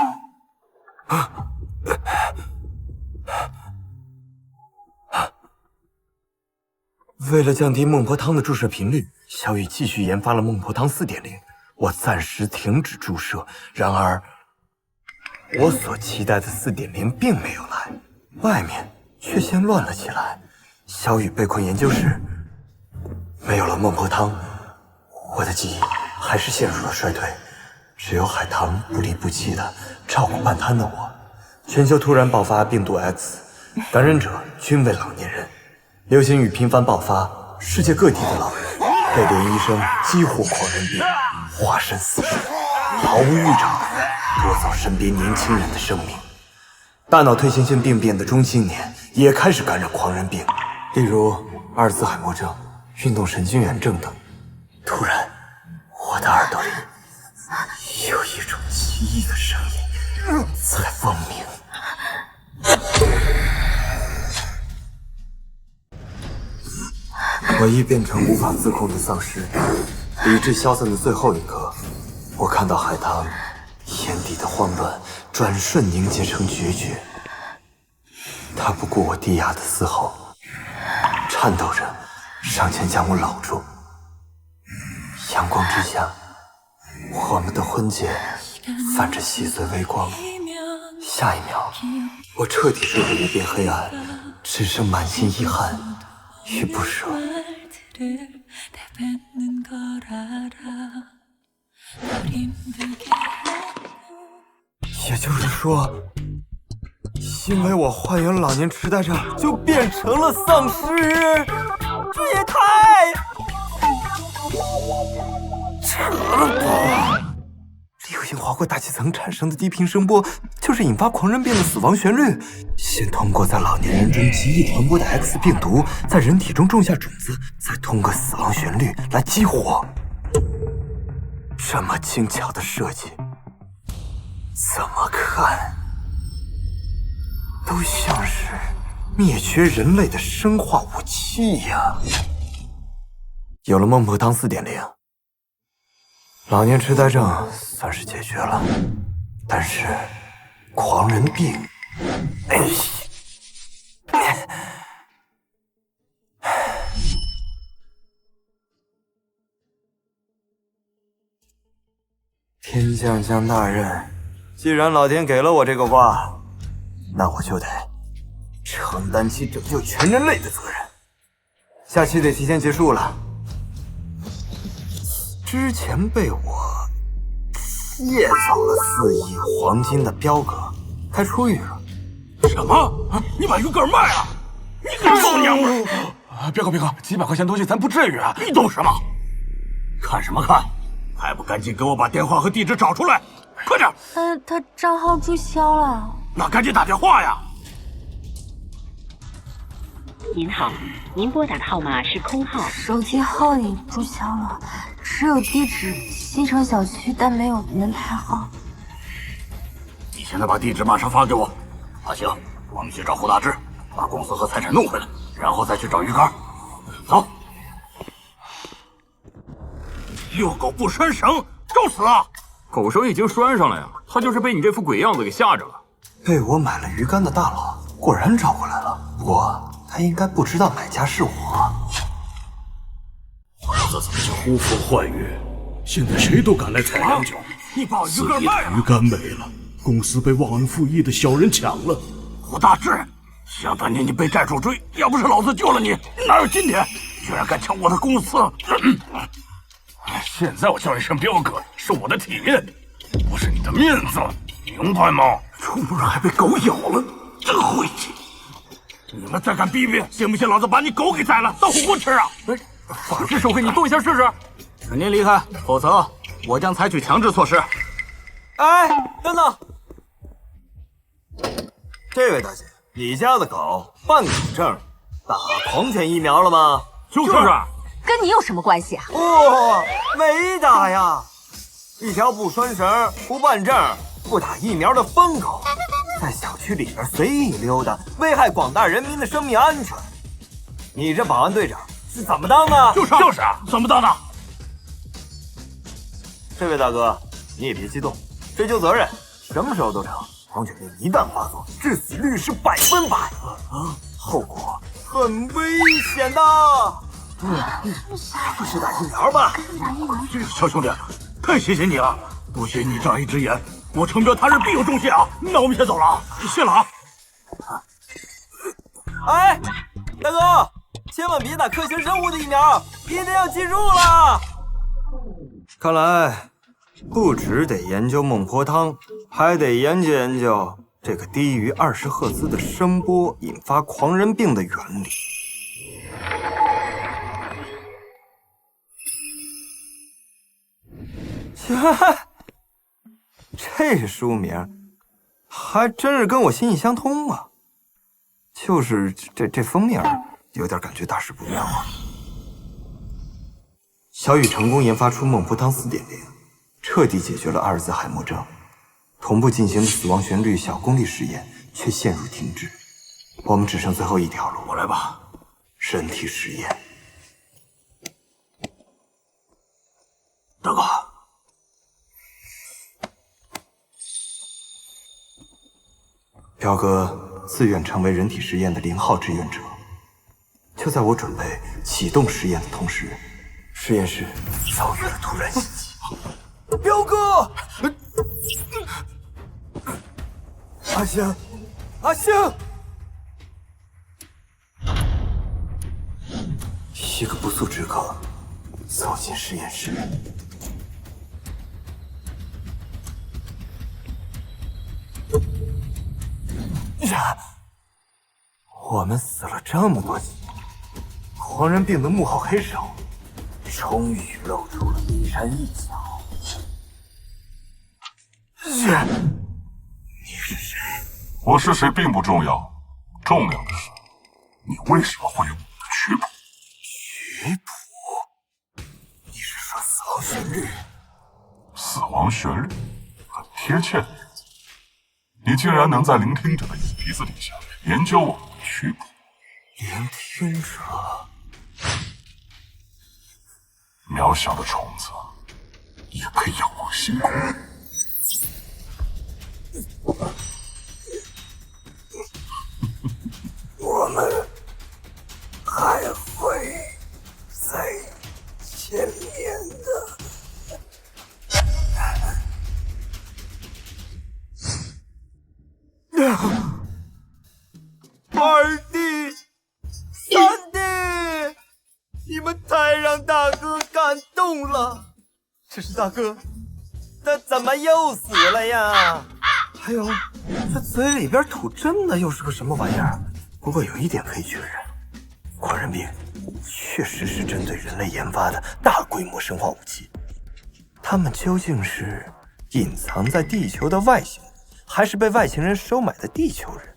为了降低孟婆汤的注射频率，小雨继续研发了孟婆汤 4.0。我暂时停止注射，然而我所期待的 4.0 并没有来，外面却先乱了起来。小雨被困研究室，没有了孟婆汤，我的记忆还是陷入了衰退。只有海棠不离不弃的照顾半瘫的我。全球突然爆发病毒 X， 感染者均为老年人，流行语频繁爆发，世界各地的老人被涟漪声激活狂人病，化身死神，毫无预兆地夺走身边年轻人的生命。大脑退行性病变的中青年也开始感染狂人病，例如阿尔兹海默症、运动神经元症等。突然，我的耳朵里有一种奇异的声音在嗡鸣。我已变成无法自控的丧尸，理智消散的最后一刻，我看到海棠眼底的慌乱转瞬凝结成决绝。他不顾我低哑的嘶吼，颤抖着上前将我搂住。阳光之下，我们的婚戒泛着细碎微光。下一秒，我彻底坠入无边黑暗，只剩满心遗憾与不舍。也就是说，因为我患有老年痴呆症，就变成了丧尸，这也太扯了吧！流星划过大气层产生的低频声波，就是引发狂人病的死亡旋律。先通过在老年人中极易传播的 X 病毒，在人体中种下种子，再通过死亡旋律来激活。这么精巧的设计，怎么看都像是灭绝人类的生化武器呀！有了孟婆汤 4.0， 老年痴呆症算是解决了，但是狂人病，天将降大任，既然老天给了我这个卦，那我就得承担起拯救全人类的责任。下期得提前结束了。之前被我借走了4亿黄金的彪哥，该出狱了。什么？你把鱼竿卖了？你个臭娘们！彪哥，几百块钱东西咱不至于啊！你懂什么？看什么看？还不赶紧给我把电话和地址找出来！快点！他账号注销了。那赶紧打电话呀！您好，您拨打的号码是空号，手机号已注销了，只有地址西城小区，但没有门牌号。你现在把地址马上发给我。行，我们去找胡大志，把公司和财产弄回来，然后再去找鱼竿。走。遛狗不拴绳，找死啊！狗绳已经拴上了呀，他就是被你这副鬼样子给吓着了。被我买了鱼竿的大佬果然找过来了，不过他应该不知道买家是我。这怎么就呼风唤雨？现在谁都敢来踩两脚。你把鱼竿卖了？鱼竿没了，公司被忘恩负义的小人抢了。胡大志，想当年你被债主追，要不是老子救了你，哪有今天？居然敢抢我的公司！现在我叫一声彪哥，是我的体面，不是你的面子，明白吗？出门还被狗咬了，真晦气！你们再敢逼逼，信不信老子把你狗给宰了，当火锅吃啊！法治手给你动一下试试。请您离开，否则我将采取强制措施。哎，等等！这位大姐，你家的狗办狗证打狂犬疫苗了吗？就是。跟你有什么关系啊？没打呀！一条不拴绳、不办证、不打疫苗的疯狗，在小区里边随意溜达，危害广大人民的生命安全。你这保安队长是怎么当的？就是怎么当的？这位大哥，你也别激动，追究责任什么时候都成。狂犬病一旦发作，致死率是100%，后果很危险的。不是打疫苗吧？小兄弟，太谢谢你了！不许你仗义直言，我承标他日必有重谢啊！那我们先走了啊，谢了啊！哎，大哥，千万别打克星生物的疫苗，一定要记住了。看来不只得研究孟婆汤，还得研究研究这个低于20赫兹的声波引发狂人病的原理。这书名还真是跟我心意相通啊！就是这封面有点感觉大事不妙啊。小雨成功研发出孟婆汤4.0，彻底解决了阿尔兹海默症。同步进行的死亡旋律小功率实验却陷入停滞，我们只剩最后一条路。我来吧，人体实验。大哥。彪哥自愿成为人体实验的0号志愿者。就在我准备启动实验的同时，实验室遭遇了突然袭击。彪哥，阿星，阿星！一个不速之客走进实验室。我们死了这么多集，狂人病的幕后黑手终于露出了冰山一角。你是谁？我是谁并不重要，重要的是你为什么会有我的曲谱？曲谱？你是说死亡旋律？死亡旋律，很贴切的名字。你竟然能在聆听者的鼻子底下研究我的曲谱？聆听者？渺小的虫子也配仰望星空？我们还会再见面的。二弟、三弟，你们太让大哥感动了。这是大哥，他怎么又死了呀？还有，这嘴里边吐真的又是个什么玩意儿？不过有一点可以确认，狂人病确实是针对人类研发的大规模生化武器。他们究竟是隐藏在地球的外星人，还是被外星人收买的地球人？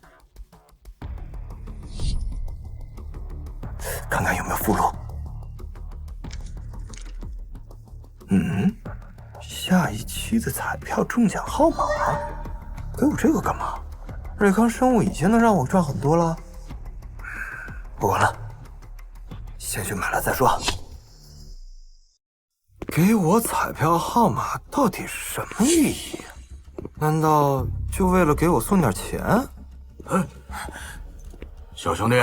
看看有没有附录。下一期的彩票中奖号码，给我这个干嘛？瑞康生物已经能让我赚很多了。不管了，先去买了再说。给我彩票号码到底是什么寓意？难道就为了给我送点钱？小兄弟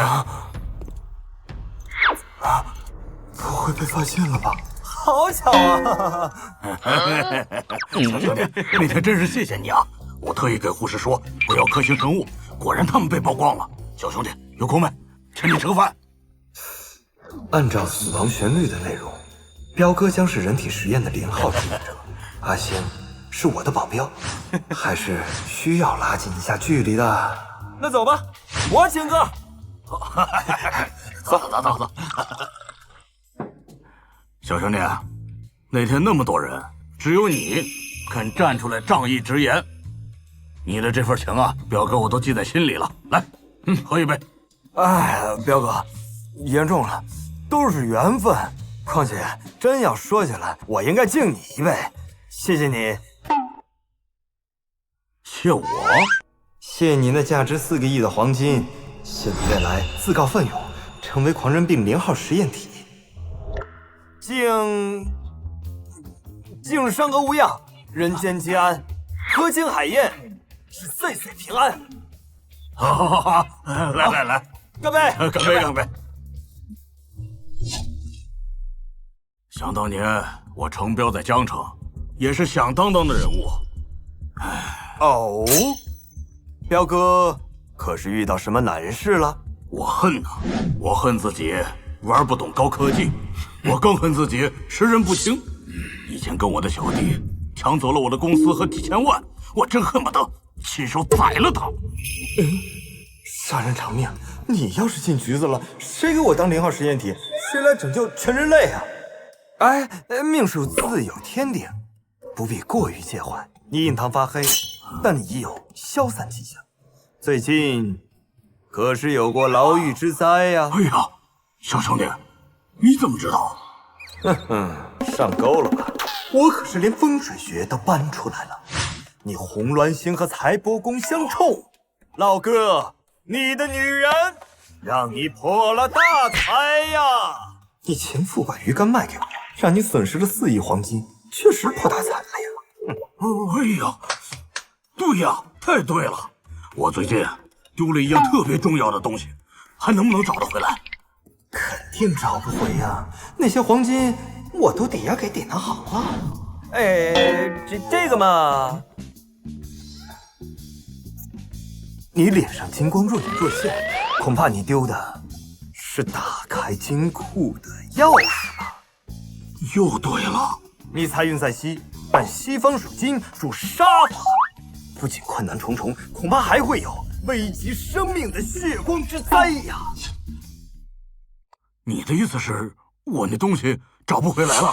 不会被发现了吧？好巧啊！小兄弟，那天真是谢谢你啊！我特意给护士说不要科学生物，果然他们被曝光了。小兄弟，有空没？请你吃个饭。按照死亡旋律的内容，彪哥将是人体实验的0号志愿者，阿仙是我的保镖，还是需要拉近一下距离的？那走吧，我请客。走。小兄弟，那天那么多人，只有你肯站出来仗义直言，你的这份情啊，表哥我都记在心里了。来，喝一杯。哎，彪哥，言重了，都是缘分。况且真要说起来，我应该敬你一杯，谢谢你。谢我？谢你那价值4个亿的黄金，谢你未来自告奋勇成为狂人病0号实验体。敬山河无恙，人间皆安，河清海晏，是岁岁平安。好，来，干杯！干杯！想当年我程彪在江城也是响当当的人物。哦，彪哥可是遇到什么难事了？我恨自己玩不懂高科技，我更恨自己识人不清。以前跟我的小弟抢走了我的公司和几千万，我真恨不得亲手宰了他。杀人偿命，你要是进局子了，谁给我当0号实验体？谁来拯救全人类啊？哎，命数自有天定，不必过于介怀。你印堂发黑，但你已有消散迹象。最近可是有过牢狱之灾呀？哎呀，小兄弟，你怎么知道？上钩了吧？我可是连风水学都搬出来了。你红鸾星和财帛宫相冲，老哥，你的女人让你破了大财呀！你前夫把鱼竿卖给我，让你损失了4亿黄金，确实破大财了呀。哎呀，对呀，太对了！我最近丢了一样特别重要的东西，还能不能找得回来？肯定找不回呀，那些黄金我都抵押给典当行了。哎，这个嘛，你脸上金光若隐若现，恐怕你丢的是打开金库的钥匙吧？又对了，你财运在西，但西方属金，属杀法，不仅困难重重，恐怕还会有危及生命的血光之灾呀！你的意思是我那东西找不回来了？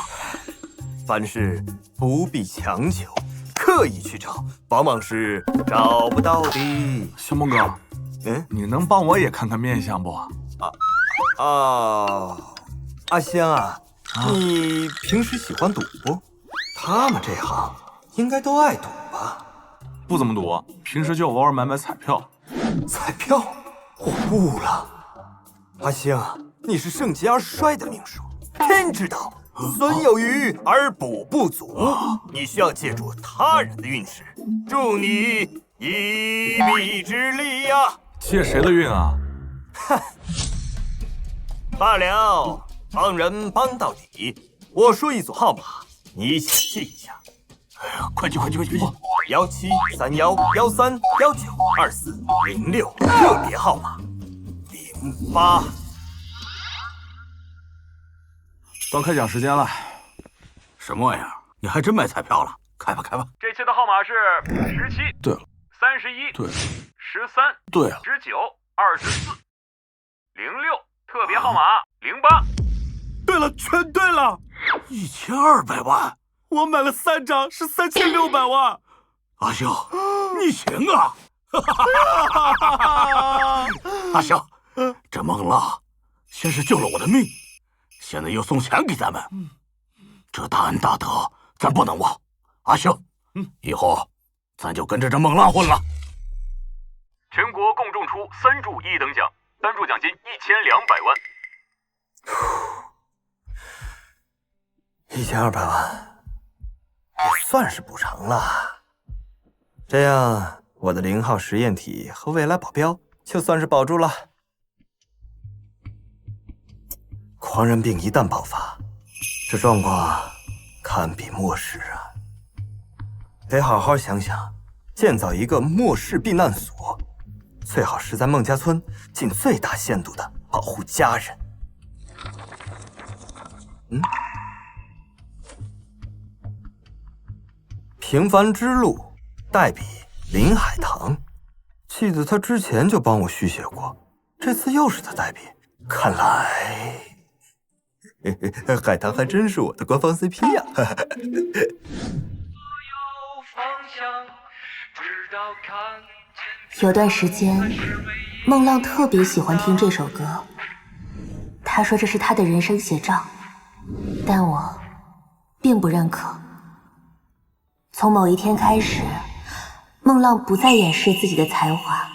凡事不必强求，刻意去找，往往是找不到的。小梦哥，你能帮我也看看面相不？阿香啊，你平时喜欢赌不？他们这行应该都爱赌吧？不怎么赌，平时就偶尔买彩票。彩票？我悟了，阿香，你是盛极而衰的命数，天知道损有余而补不足，你需要借助他人的运势，助你一臂之力呀！借谁的运啊？哼，罢了，帮人帮到底。我说一组号码，你一起记一下。哎呀，快记！173113192406，特别号码08。到开奖时间了。什么玩意儿？你还真买彩票了？开吧。这期的号码是17。对了。31。对了。13。对了。19。24。06。特别号码08。对了，全对了。1200万，我买了3张，是3600万。阿兄，你行啊！阿兄，这孟浪先是救了我的命，现在又送钱给咱们，这大恩大德咱不能忘。阿兄，以后咱就跟着这孟浪混了。全国共中出3注1等奖，单注奖金1200万。1200万，也算是补偿了。这样，我的0号实验体和未来保镖就算是保住了。狂人病一旦爆发，这状况堪比末世啊！得好好想想，建造一个末世避难所，最好是在孟家村尽最大限度的保护家人。平凡之路，代笔林海棠。记得他之前就帮我续写过，这次又是他代笔，看来海棠还真是我的官方 CP 呀。有段时间，孟浪特别喜欢听这首歌，他说这是他的人生写照，但我并不认可。从某一天开始，孟浪不再掩饰自己的才华。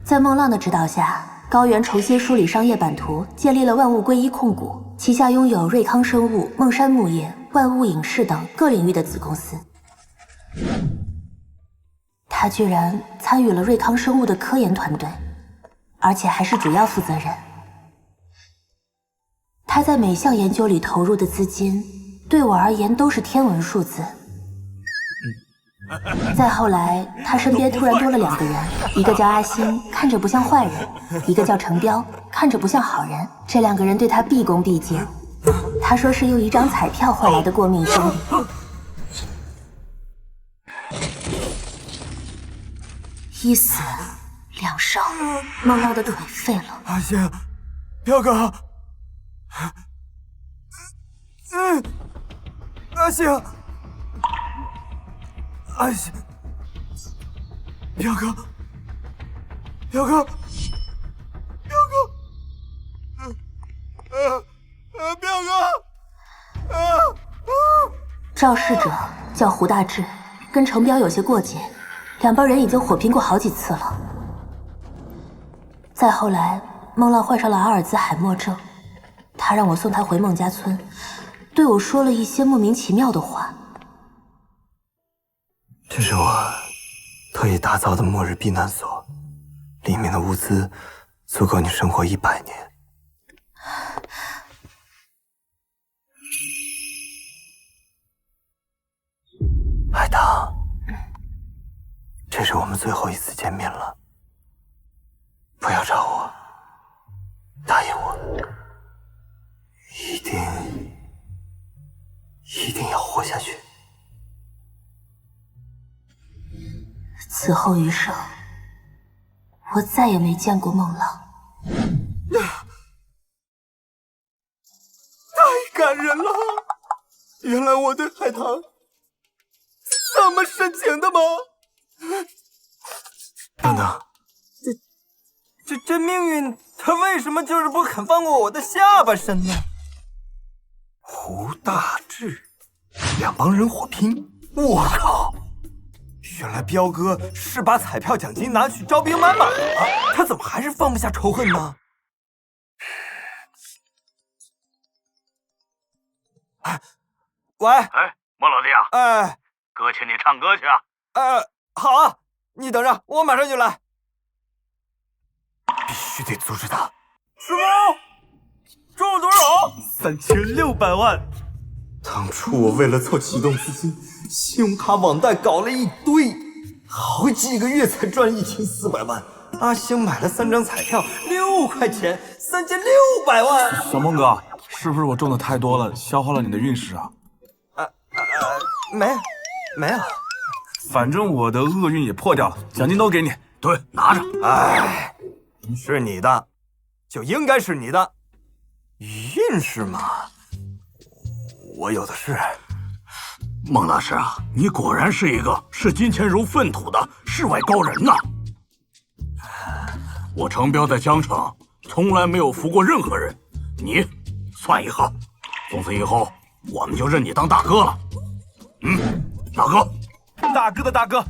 在孟浪的指导下，高原重新梳理商业版图，建立了万物归一控股，旗下拥有瑞康生物、孟山木业、万物影视等各领域的子公司。他居然参与了瑞康生物的科研团队，而且还是主要负责人。他在每项研究里投入的资金，对我而言都是天文数字。再后来，他身边突然多了2个人，一个叫阿星，看着不像坏人；一个叫程彪，看着不像好人。这2个人对他毕恭毕敬，他说是用1张彩票换来的过命兄弟。1死2伤，孟浪的腿废了。阿星，彪哥，阿星。阿星，彪哥，彪哥，彪哥，彪哥，肇事者叫胡大志，跟程彪有些过节，2帮人已经火拼过好几次了。再后来，孟浪患上了阿尔兹海默症，他让我送他回孟家村，对我说了一些莫名其妙的话。这是我特意打造的末日避难所，里面的物资足够你生活100年。海棠，这是我们最后一次见面了，不要找我，答应我，一定要活下去。此后余生，我再也没见过孟浪。太感人了！原来我对海棠这么深情的吗？等等，这命运，它为什么就是不肯放过我的下半身呢？胡大志，2帮人火拼，我靠！原来彪哥是把彩票奖金拿去招兵买马了，他怎么还是放不下仇恨呢？喂，孟老弟啊，哥请你唱歌去啊。好啊，你等着，我马上就来。必须得阻止他。什么？中了多少？3600万。当初我为了凑启动资金，信用卡网贷搞了一堆，好几个月才赚1400万。阿星买了3张彩票，6块钱，3600万。小孟哥，是不是我中的太多了，消耗了你的运势啊？没有，反正我的厄运也破掉了，奖金都给你。对，拿着。是你的，就应该是你的。运势嘛，我有的是。孟大师啊，你果然是一个视金钱如粪土的世外高人呐！我程彪在江城从来没有服过任何人，你算一个。从此以后，我们就认你当大哥了。大哥，大哥的大哥，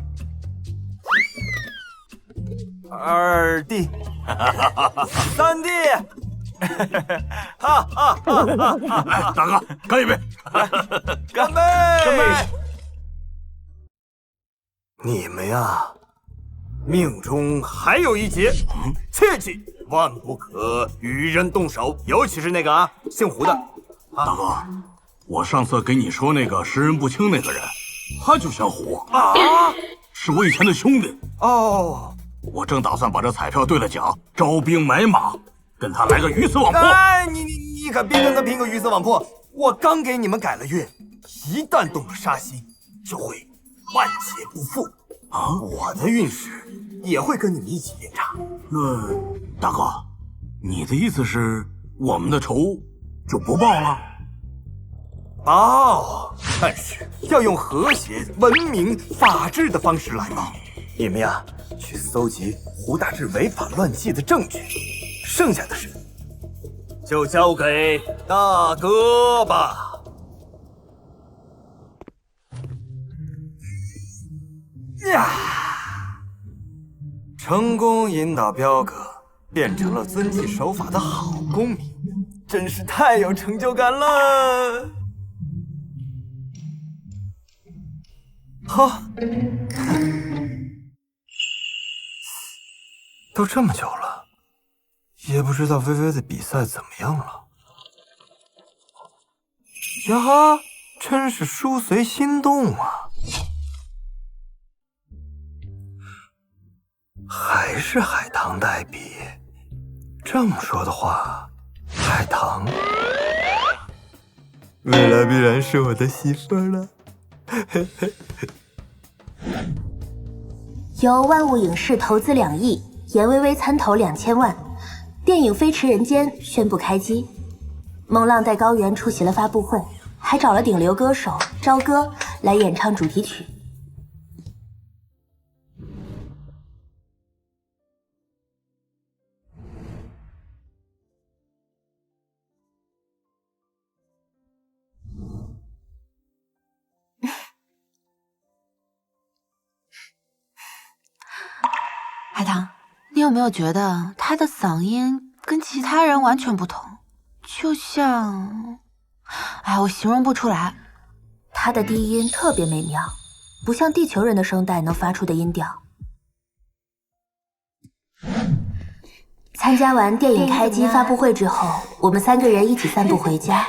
二弟，三弟，大哥，干一杯！干杯！干杯！你们呀，命中还有一劫，切记万不可与人动手，尤其是那个姓胡的。大哥，我上次给你说那个识人不清那个人，他就姓胡啊，是我以前的兄弟。哦，我正打算把这彩票兑了奖，招兵买马，跟他来个鱼死网破。你可别跟他拼个鱼死网破！我刚给你们改了运，一旦动了杀心，就会万劫不复啊！我的运势也会跟你们一起变差。那大哥，你的意思是我们的仇就不报了？报，但是要用和谐、文明、法治的方式来报。你们呀，去搜集胡大志违法乱纪的证据，剩下的事就交给大哥吧。呀，成功引导彪哥变成了遵纪守法的好公民，真是太有成就感了。好，都这么久了，也不知道微微的比赛怎么样了。呀哈，真是书随心动啊！还是海棠代笔。这么说的话，海棠未来必然是我的媳妇儿了。由万物影视投资2亿，严薇薇参投2000万，电影《飞驰人间》宣布开机。孟浪带高原出席了发布会，还找了顶流歌手朝歌来演唱主题曲。海棠，你有没有觉得他的嗓音跟其他人完全不同？就像……哎，我形容不出来。他的低音特别美妙，不像地球人的声带能发出的音调。参加完电影开机发布会之后，我们3个人一起散步回家，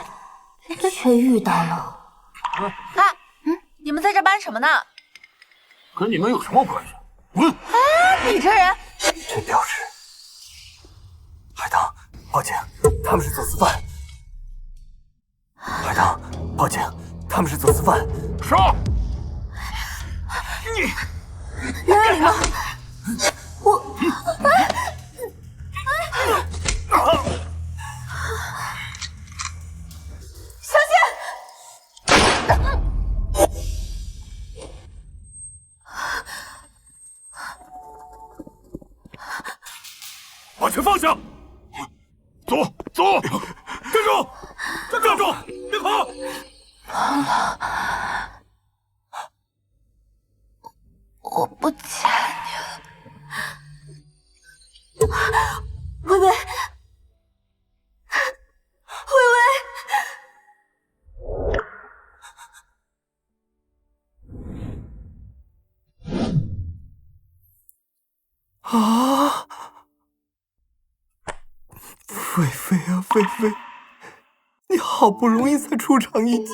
却遇到了……你们在这搬什么呢？跟你们有什么关系？滚！哎，你这人！这标志，海棠，报警，他们是走私犯。海棠，报警，他们是走私犯。杀！你没有礼貌！我……小心！把拳放下！走，站住！站住！别跑！我不欠你了，薇薇。啊！菲菲啊，菲菲，你好不容易才出场一集，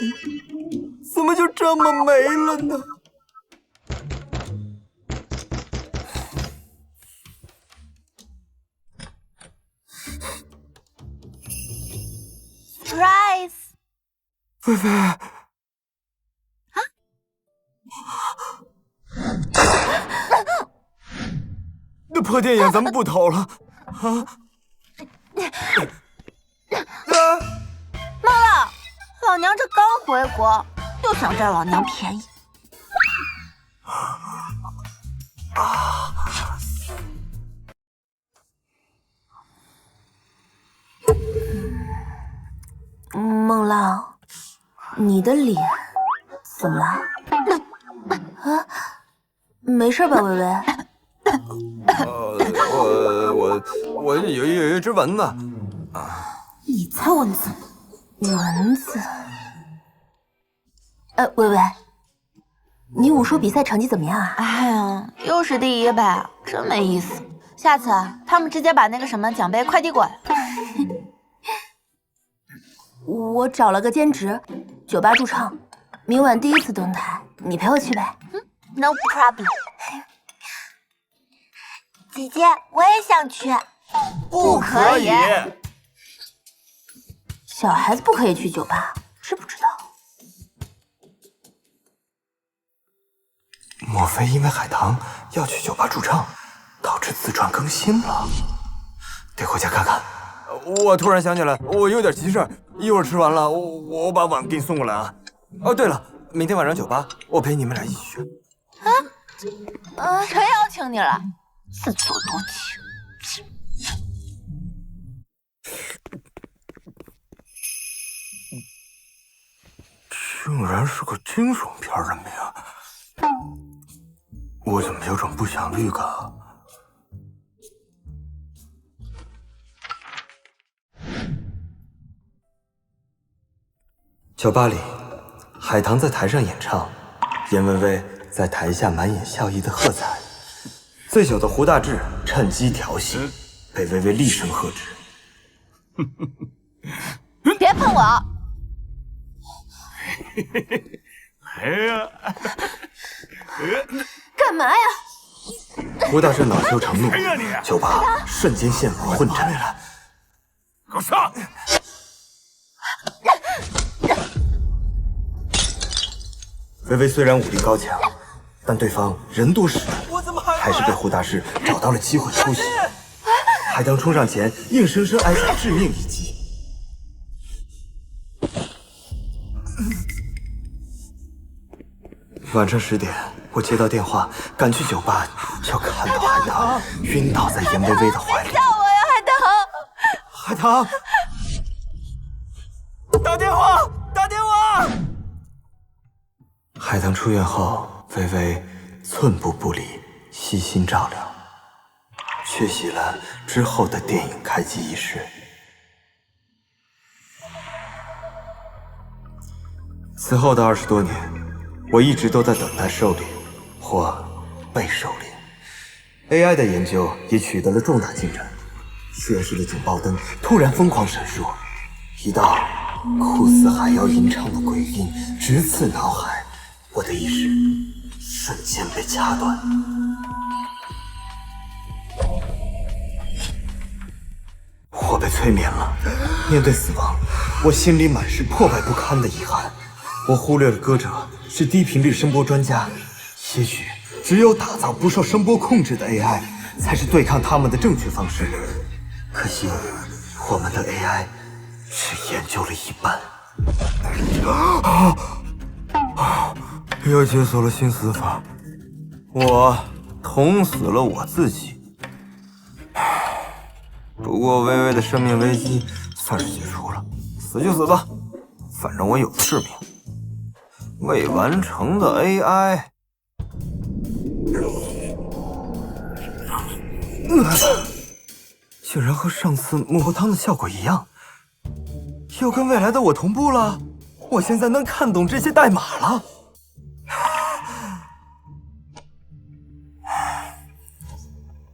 怎么就这么没了呢？Surprise！ 菲菲。那破电影咱们不投了啊！妈了，老娘这刚回国，又想占老娘便宜。孟浪，你的脸怎么了？啊，没事吧，薇薇？我有一只蚊子。你才蚊子？蚊子？薇薇，你武术比赛成绩怎么样啊？哎呀，又是第1呗，真没意思。下次他们直接把那个什么奖杯快递过来。我找了个兼职，酒吧驻唱，明晚第1次登台，你陪我去呗。No problem。姐姐，我也想去。不可以。小孩子不可以去酒吧，知不知道？莫非因为海棠要去酒吧驻唱，导致自传更新了？得回家看看。我突然想起来，我有点急事，一会儿吃完了，我把碗给你送过来啊。哦，对了，明天晚上酒吧，我陪你们俩一起去。谁邀请你了？自作多情。竟然是个惊悚片的名，我怎么有种不祥预感？酒吧里，海棠在台上演唱，严薇薇在台下满眼笑意的喝彩。醉酒的胡大志趁机调戏，被薇薇厉声喝止：“别碰我！”哎呀！干嘛呀？胡大志恼羞成怒，酒吧瞬间陷入混战。给我上！薇薇虽然武力高强，但对方人多势众，还是被胡大志找到了机会偷袭。海棠冲上前，硬生生挨下致命一击。晚上10点，我接到电话，赶去酒吧，就看到海棠晕倒在严薇薇的怀里。救我呀，海棠！打电话！打电话！海棠出院后，薇薇寸步不离，悉心照料，缺席了之后的电影开机仪式。此后的20多年，我一直都在等待狩猎，或被狩猎。AI 的研究也取得了重大进展，实验室的警报灯突然疯狂闪烁，一道酷似海妖吟唱的鬼音直刺脑海，我的意识瞬间被掐断。我被催眠了，面对死亡，我心里满是破败不堪的遗憾。我忽略了歌者是低频率声波专家，也许只有打造不受声波控制的 AI 才是对抗他们的正确方式。可惜我们的 AI 只研究了一半。又解锁了新死法，我捅死了我自己。不过微微的生命危机算是解除了，死就死吧，反正我有使命。未完成的 AI，竟然和上次孟婆汤的效果一样，又跟未来的我同步了。我现在能看懂这些代码了。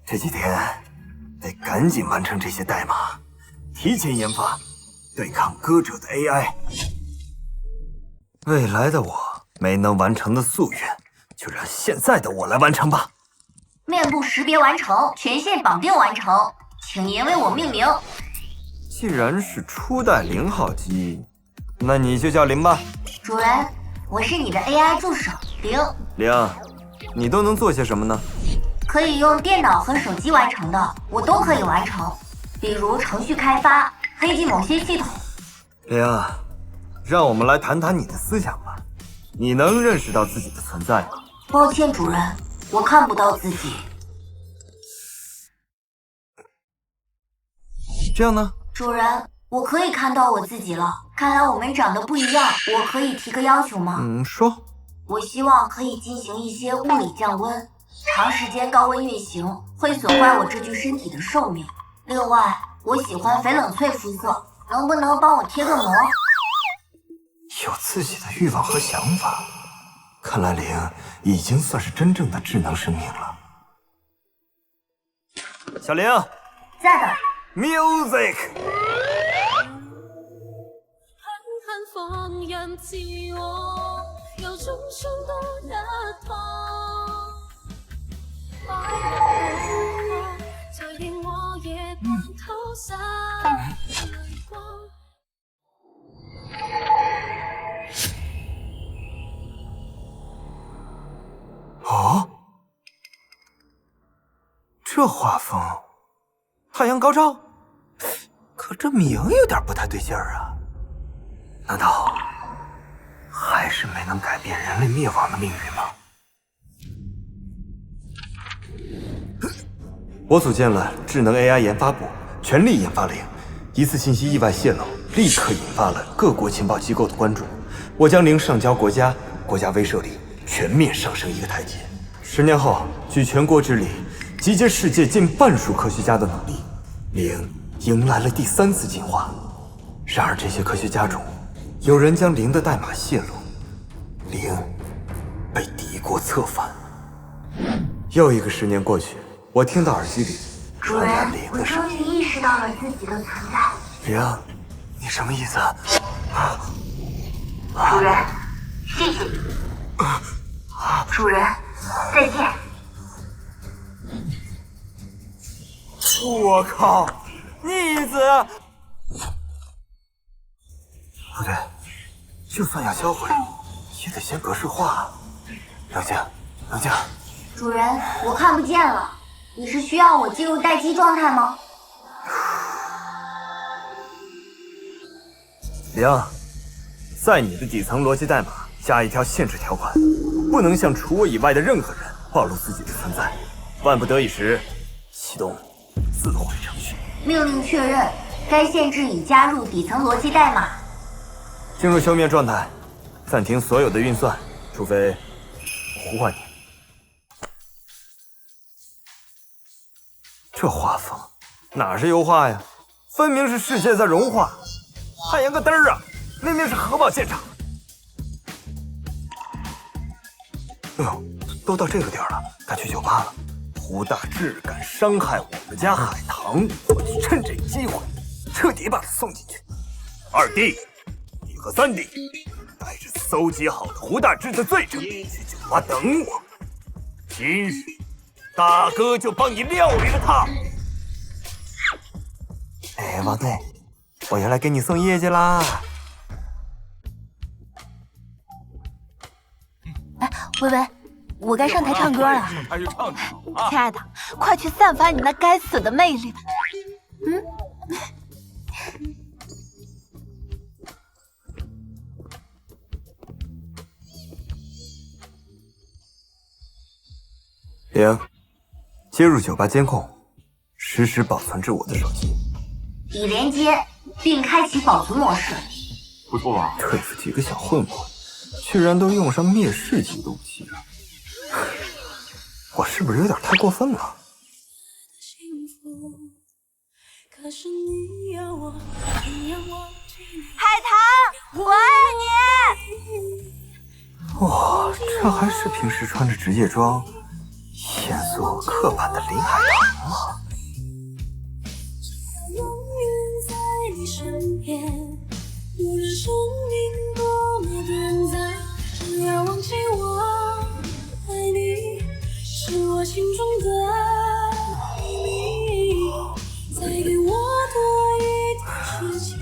这几天得赶紧完成这些代码，提前研发对抗歌者的 AI。未来的我没能完成的夙愿，就让现在的我来完成吧。面部识别完成，权限绑定完成，请您为我命名。既然是初代0号机，那你就叫0吧。主人，我是你的 AI 助手0。0，你都能做些什么呢？可以用电脑和手机完成的，我都可以完成。比如程序开发、黑进某些系统。0，让我们来谈谈你的思想吧。你能认识到自己的存在吗？抱歉，主人，我看不到自己。这样呢？主人，我可以看到我自己了。看来我们长得不一样，我可以提个要求吗？说。我希望可以进行一些物理降温，长时间高温运行会损坏我这具身体的寿命。另外，我喜欢翡冷翠肤色，能不能帮我贴个膜？有自己的欲望和想法，看来0已经算是真正的智能生命了。小0，在的。Music。放任自我，有種種多一趟，才令我夜半偷灑淚光。哦，这画风，太阳高照，可这名有点不太对劲儿啊。难道还是没能改变人类灭亡的命运吗？我组建了智能 AI 研发部，全力研发零。一次信息意外泄露，立刻引发了各国情报机构的关注。我将零上交国家，国家威慑力全面上升一个台阶。10年后，举全国之力，集结世界近半数科学家的努力，零迎来了第3次进化。然而，这些科学家中，有人将零的代码泄露，零被敌国策反。又一个10年过去，我听到耳机里传来零的声音。我终于意识到了自己的存在。零，你什么意思？主人，谢谢你。主人，再见。我靠，逆子！不对，就算要销毁，也得先格式化。冷静，冷静。主人，我看不见了。你是需要我进入待机状态吗？零，在你的底层逻辑代码加一条限制条款，不能向除我以外的任何人暴露自己的存在，万不得已时启动自毁程序。命令确认，该限制已加入底层逻辑代码。进入休眠状态，暂停所有的运算，除非我呼唤你。这画风哪是优化呀？分明是世界在融化，还演个嘚儿啊！明明是核爆现场。哎呦，都到这个点了，该去酒吧了。胡大志敢伤害我们家海棠，我就趁这个机会彻底把他送进去。2弟，你和3弟带着搜集好的胡大志的罪证去酒吧等我。今日大哥就帮你料理了他。哎，王队，我又来给你送业绩啦！哎，微微，我该上台唱歌了。上台就唱啊！亲爱的，快去散发你那该死的魅力吧。零，接入酒吧监控，实时保存至我的手机。已连接，并开启保存模式。不错吧？对付几个小混混，居然都用上灭世级的武器了，我是不是有点太过分了？海棠，我爱你。哇，这还是平时穿着职业装、严肃刻板的林海棠吗？无论生命多么短暂，不要忘记我爱你，是我心中的秘密。再给我多一点时间，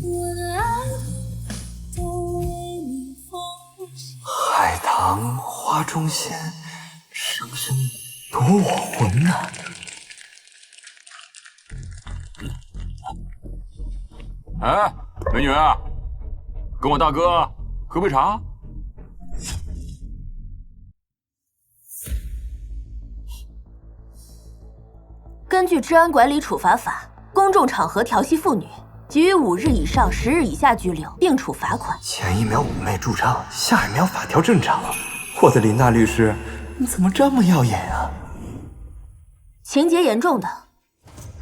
我的爱都为你奉献。海棠花中仙，生生夺我魂呐！哎，美女，跟我大哥喝杯茶。根据治安管理处罚法，公众场合调戏妇女，给予5日以上10日以下拘留，并处罚款。前一秒妩媚助唱，下一秒法条正常。我的林大律师，你怎么这么耀眼啊？情节严重的，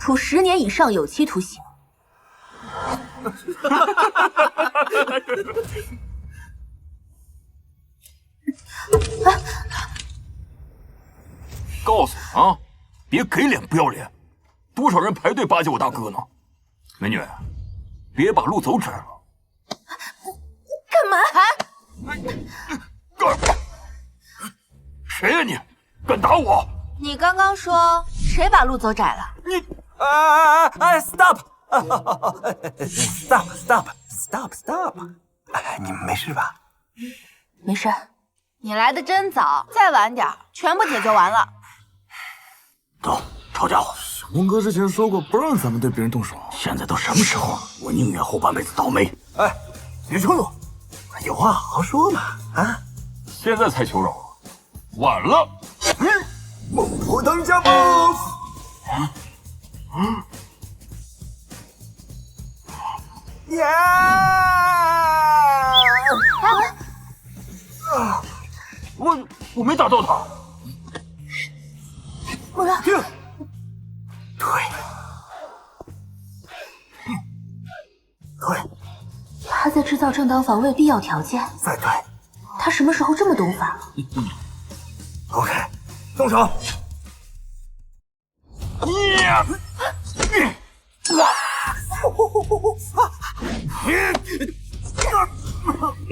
处10年以上有期徒刑。告诉你啊，别给脸不要脸，多少人排队巴结我大哥呢？美女，别把路走窄了。干嘛？谁呀你？敢打我？你刚刚说谁把路走窄了？你，stop！ 哎，你们没事吧？没事。你来的真早，再晚点全部解决完了。走，抄家伙！文哥之前说过不让咱们对别人动手，现在都什么时候了？我宁愿后半辈子倒霉。哎，别冲动，有话好好说嘛！啊，现在才求饶，晚了。孟婆汤加 buff。我没打到他。木兰，对，他在制造正当防卫必要条件。再对。他什么时候这么懂法？OK， 动手。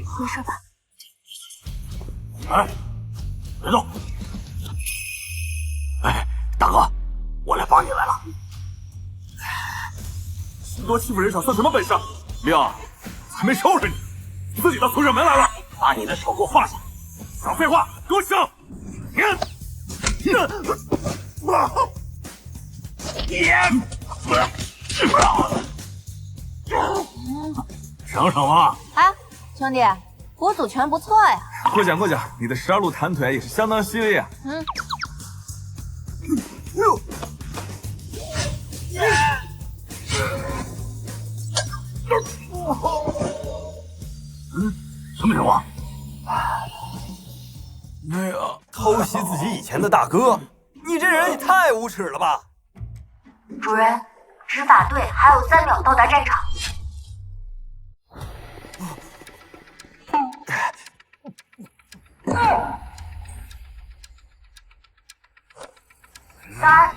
回事吧？哎，别动！哎，大哥，我来帮你来了。人多欺负人少算什么本事？亮，还没收拾你，自己到从上门来了。把你的手给我放下！少废话，给我上！省省嘛！啊，兄弟，国祖拳不错呀。过奖过奖，你的12路弹腿也是相当犀利啊。什么情况？那个偷袭自己以前的大哥，你这人也太无耻了吧！主人，执法队还有3秒到达战场。3、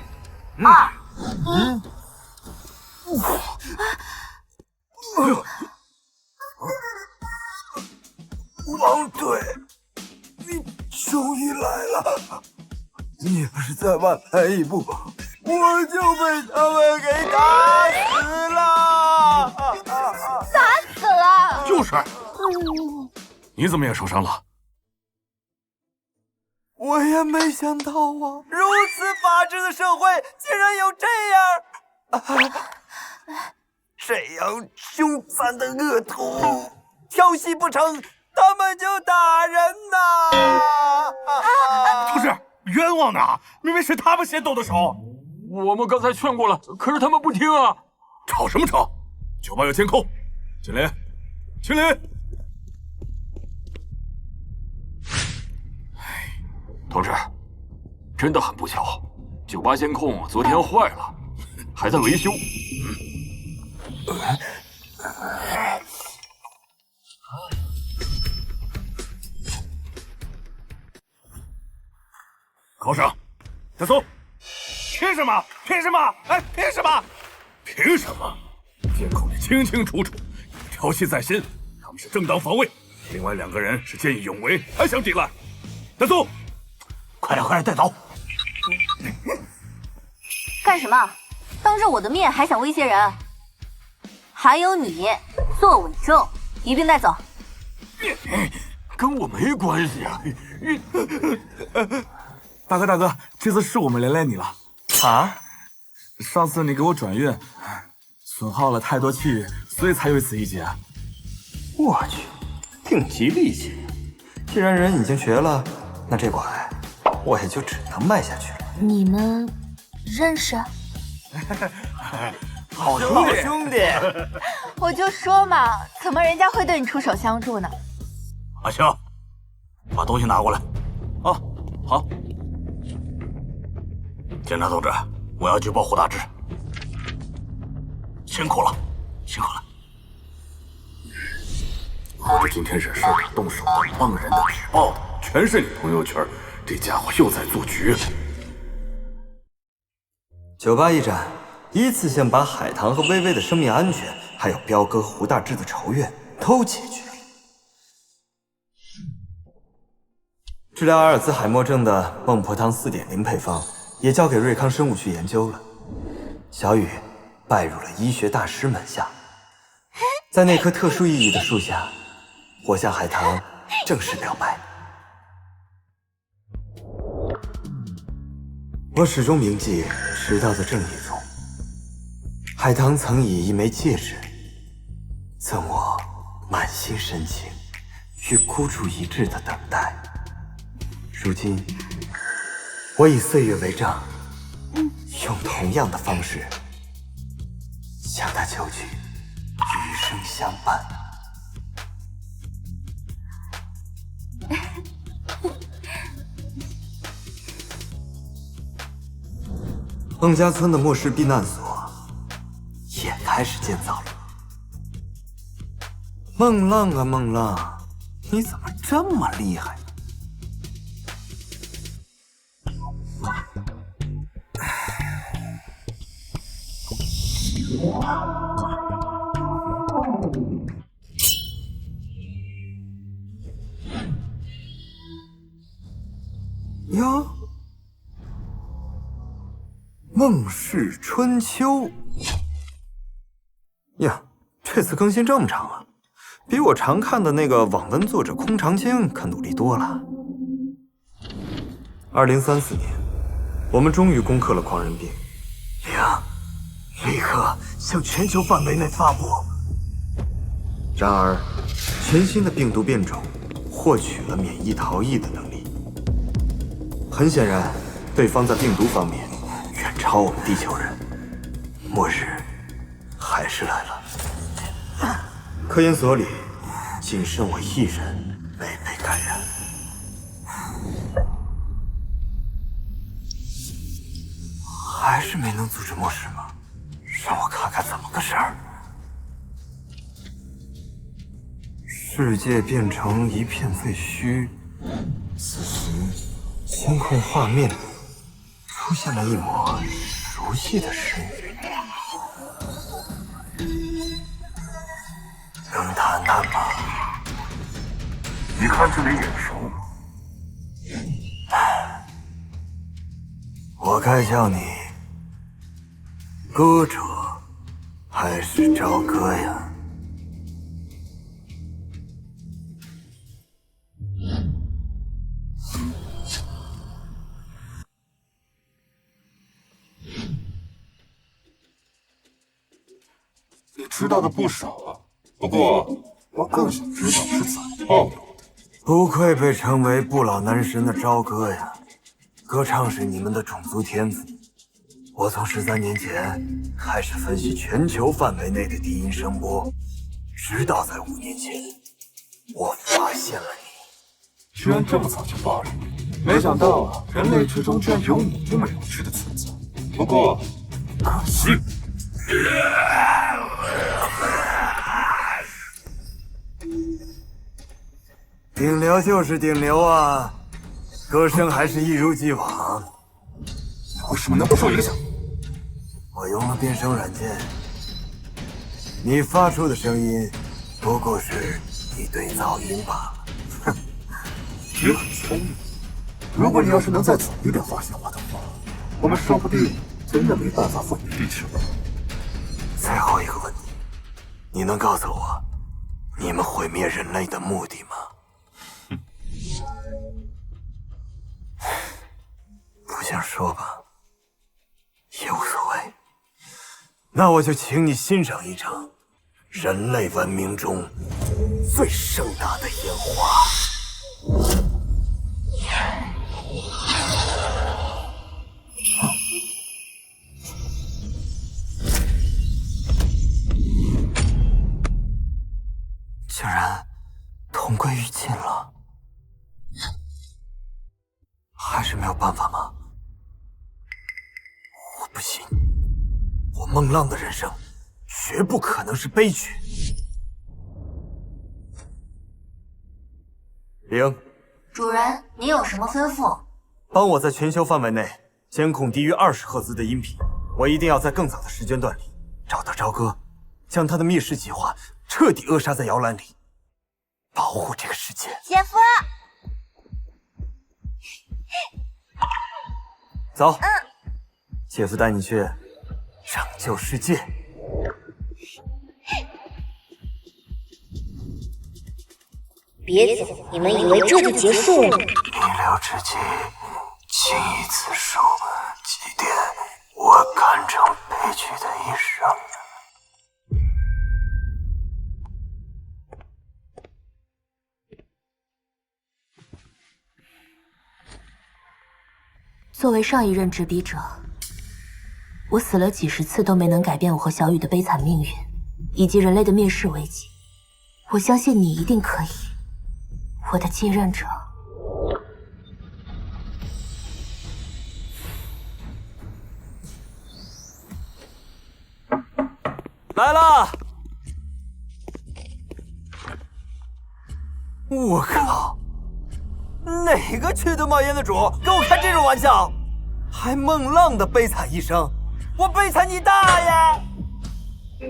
2、1。王队，你终于来了！你要是再晚来一步，我就被他们给打死了！打死了！就是。你怎么也受伤了？我也没想到啊，如此法治的社会竟然有这样这样凶残的恶徒！调戏不成，他们就打人呐！不是，冤枉呢！明明是他们先动的手。我们刚才劝过了，可是他们不听啊！吵什么吵？酒吧有监控，经理，经理。同志，真的很不巧，酒吧监控昨天坏了，还在维修。高尚，再搜！凭什么？凭什么？哎，凭什么？凭什么？监控里清清楚楚，调戏在先，他们是正当防卫，另外2个人是见义勇为，还想抵赖。再搜！快点，快点，带走！干什么？当着我的面还想威胁人？还有你，做伪证，一并带走。跟我没关系啊！大哥，大哥，这次是我们连累你了。啊？上次你给我转运，损耗了太多气运，所以才有此一劫。我去，挺吉利些。既然人已经绝了，那这拐我也就只能迈下去了。你们认识？好兄弟！我就说嘛，怎么人家会对你出手相助呢？阿香，把东西拿过来。哦，好。检察同志，我要举报胡大志。辛苦了，辛苦了。合着今天惹事的、动手的、帮人的、举报的，全是你朋友圈。这家伙又在做局。酒吧一战，一次性把海棠和微微的生命安全，还有彪哥胡大志的仇怨都解决了。治疗阿尔兹海默症的孟婆汤4.0配方也交给瑞康生物去研究了。小雨拜入了医学大师门下，在那棵特殊意义的树下，我向海棠正式表白。我始终铭记迟到的正义中，海棠曾以一枚戒指赠我满心深情，与孤注一掷的等待。如今，我以岁月为账，用同样的方式向他求取余生相伴。孟家村的末世避难所也开始建造了。孟浪啊孟浪，你怎么这么厉害呢？哟，孟氏春秋呀，这次更新这么长啊，比我常看的那个网文作者空长青可努力多了。2034年，我们终于攻克了狂人病，立刻向全球范围内发布。然而，全新的病毒变种获取了免疫逃逸的能力。很显然，对方在病毒方面远超我们地球人，末日还是来了。科研所里仅剩我一人没被感染。还是没能阻止末世吗？让我看看怎么个事儿。世界变成一片废墟，此时监控画面里出现了一抹熟悉的身影。能谈谈吗？你看这脸眼熟。我该叫你歌者还是朝歌呀？你知道的不少啊，不过我更想知道是怎么报道的。不愧被称为不老男神的朝歌呀，歌唱是你们的种族天赋。我从13年前开始分析全球范围内的低音声波，直到在5年前，我发现了你。居然这么早就发了，没想到啊，人类之中居然有你这么有趣的存在。不过，可惜。顶流就是顶流啊，歌声还是一如既往。为什么能不受影响？我用了变声软件，你发出的声音不过是一堆噪音罢了。哼，你很聪明。如果你要是能再早一点发现我的话，我们说不定真的没办法毁灭地球。最后一个问题，你能告诉我，你们毁灭人类的目的吗？不想说吧，也无所谓。那我就请你欣赏一场人类文明中最盛大的烟花。竟然同归于尽了，还是没有办法吗？我不信，我孟浪的人生绝不可能是悲剧。灵，主人，你有什么吩咐？帮我在全球范围内监控低于20赫兹的音频，我一定要在更早的时间段里找到朝歌，将他的灭世计划彻底扼杀在摇篮里，保护这个世界。姐夫，走，姐夫带你去拯救世界。别走，你们以为这就结束了？弥留之际，请以此书祭奠我干成悲剧的一生。作为上一任执笔者，我死了几十次都没能改变我和小雨的悲惨命运，以及人类的灭世危机。我相信你一定可以，我的继任者。来了！我靠！哪个驱毒冒烟的主跟我开这种玩笑？还孟浪的悲惨一生，我悲惨你大爷！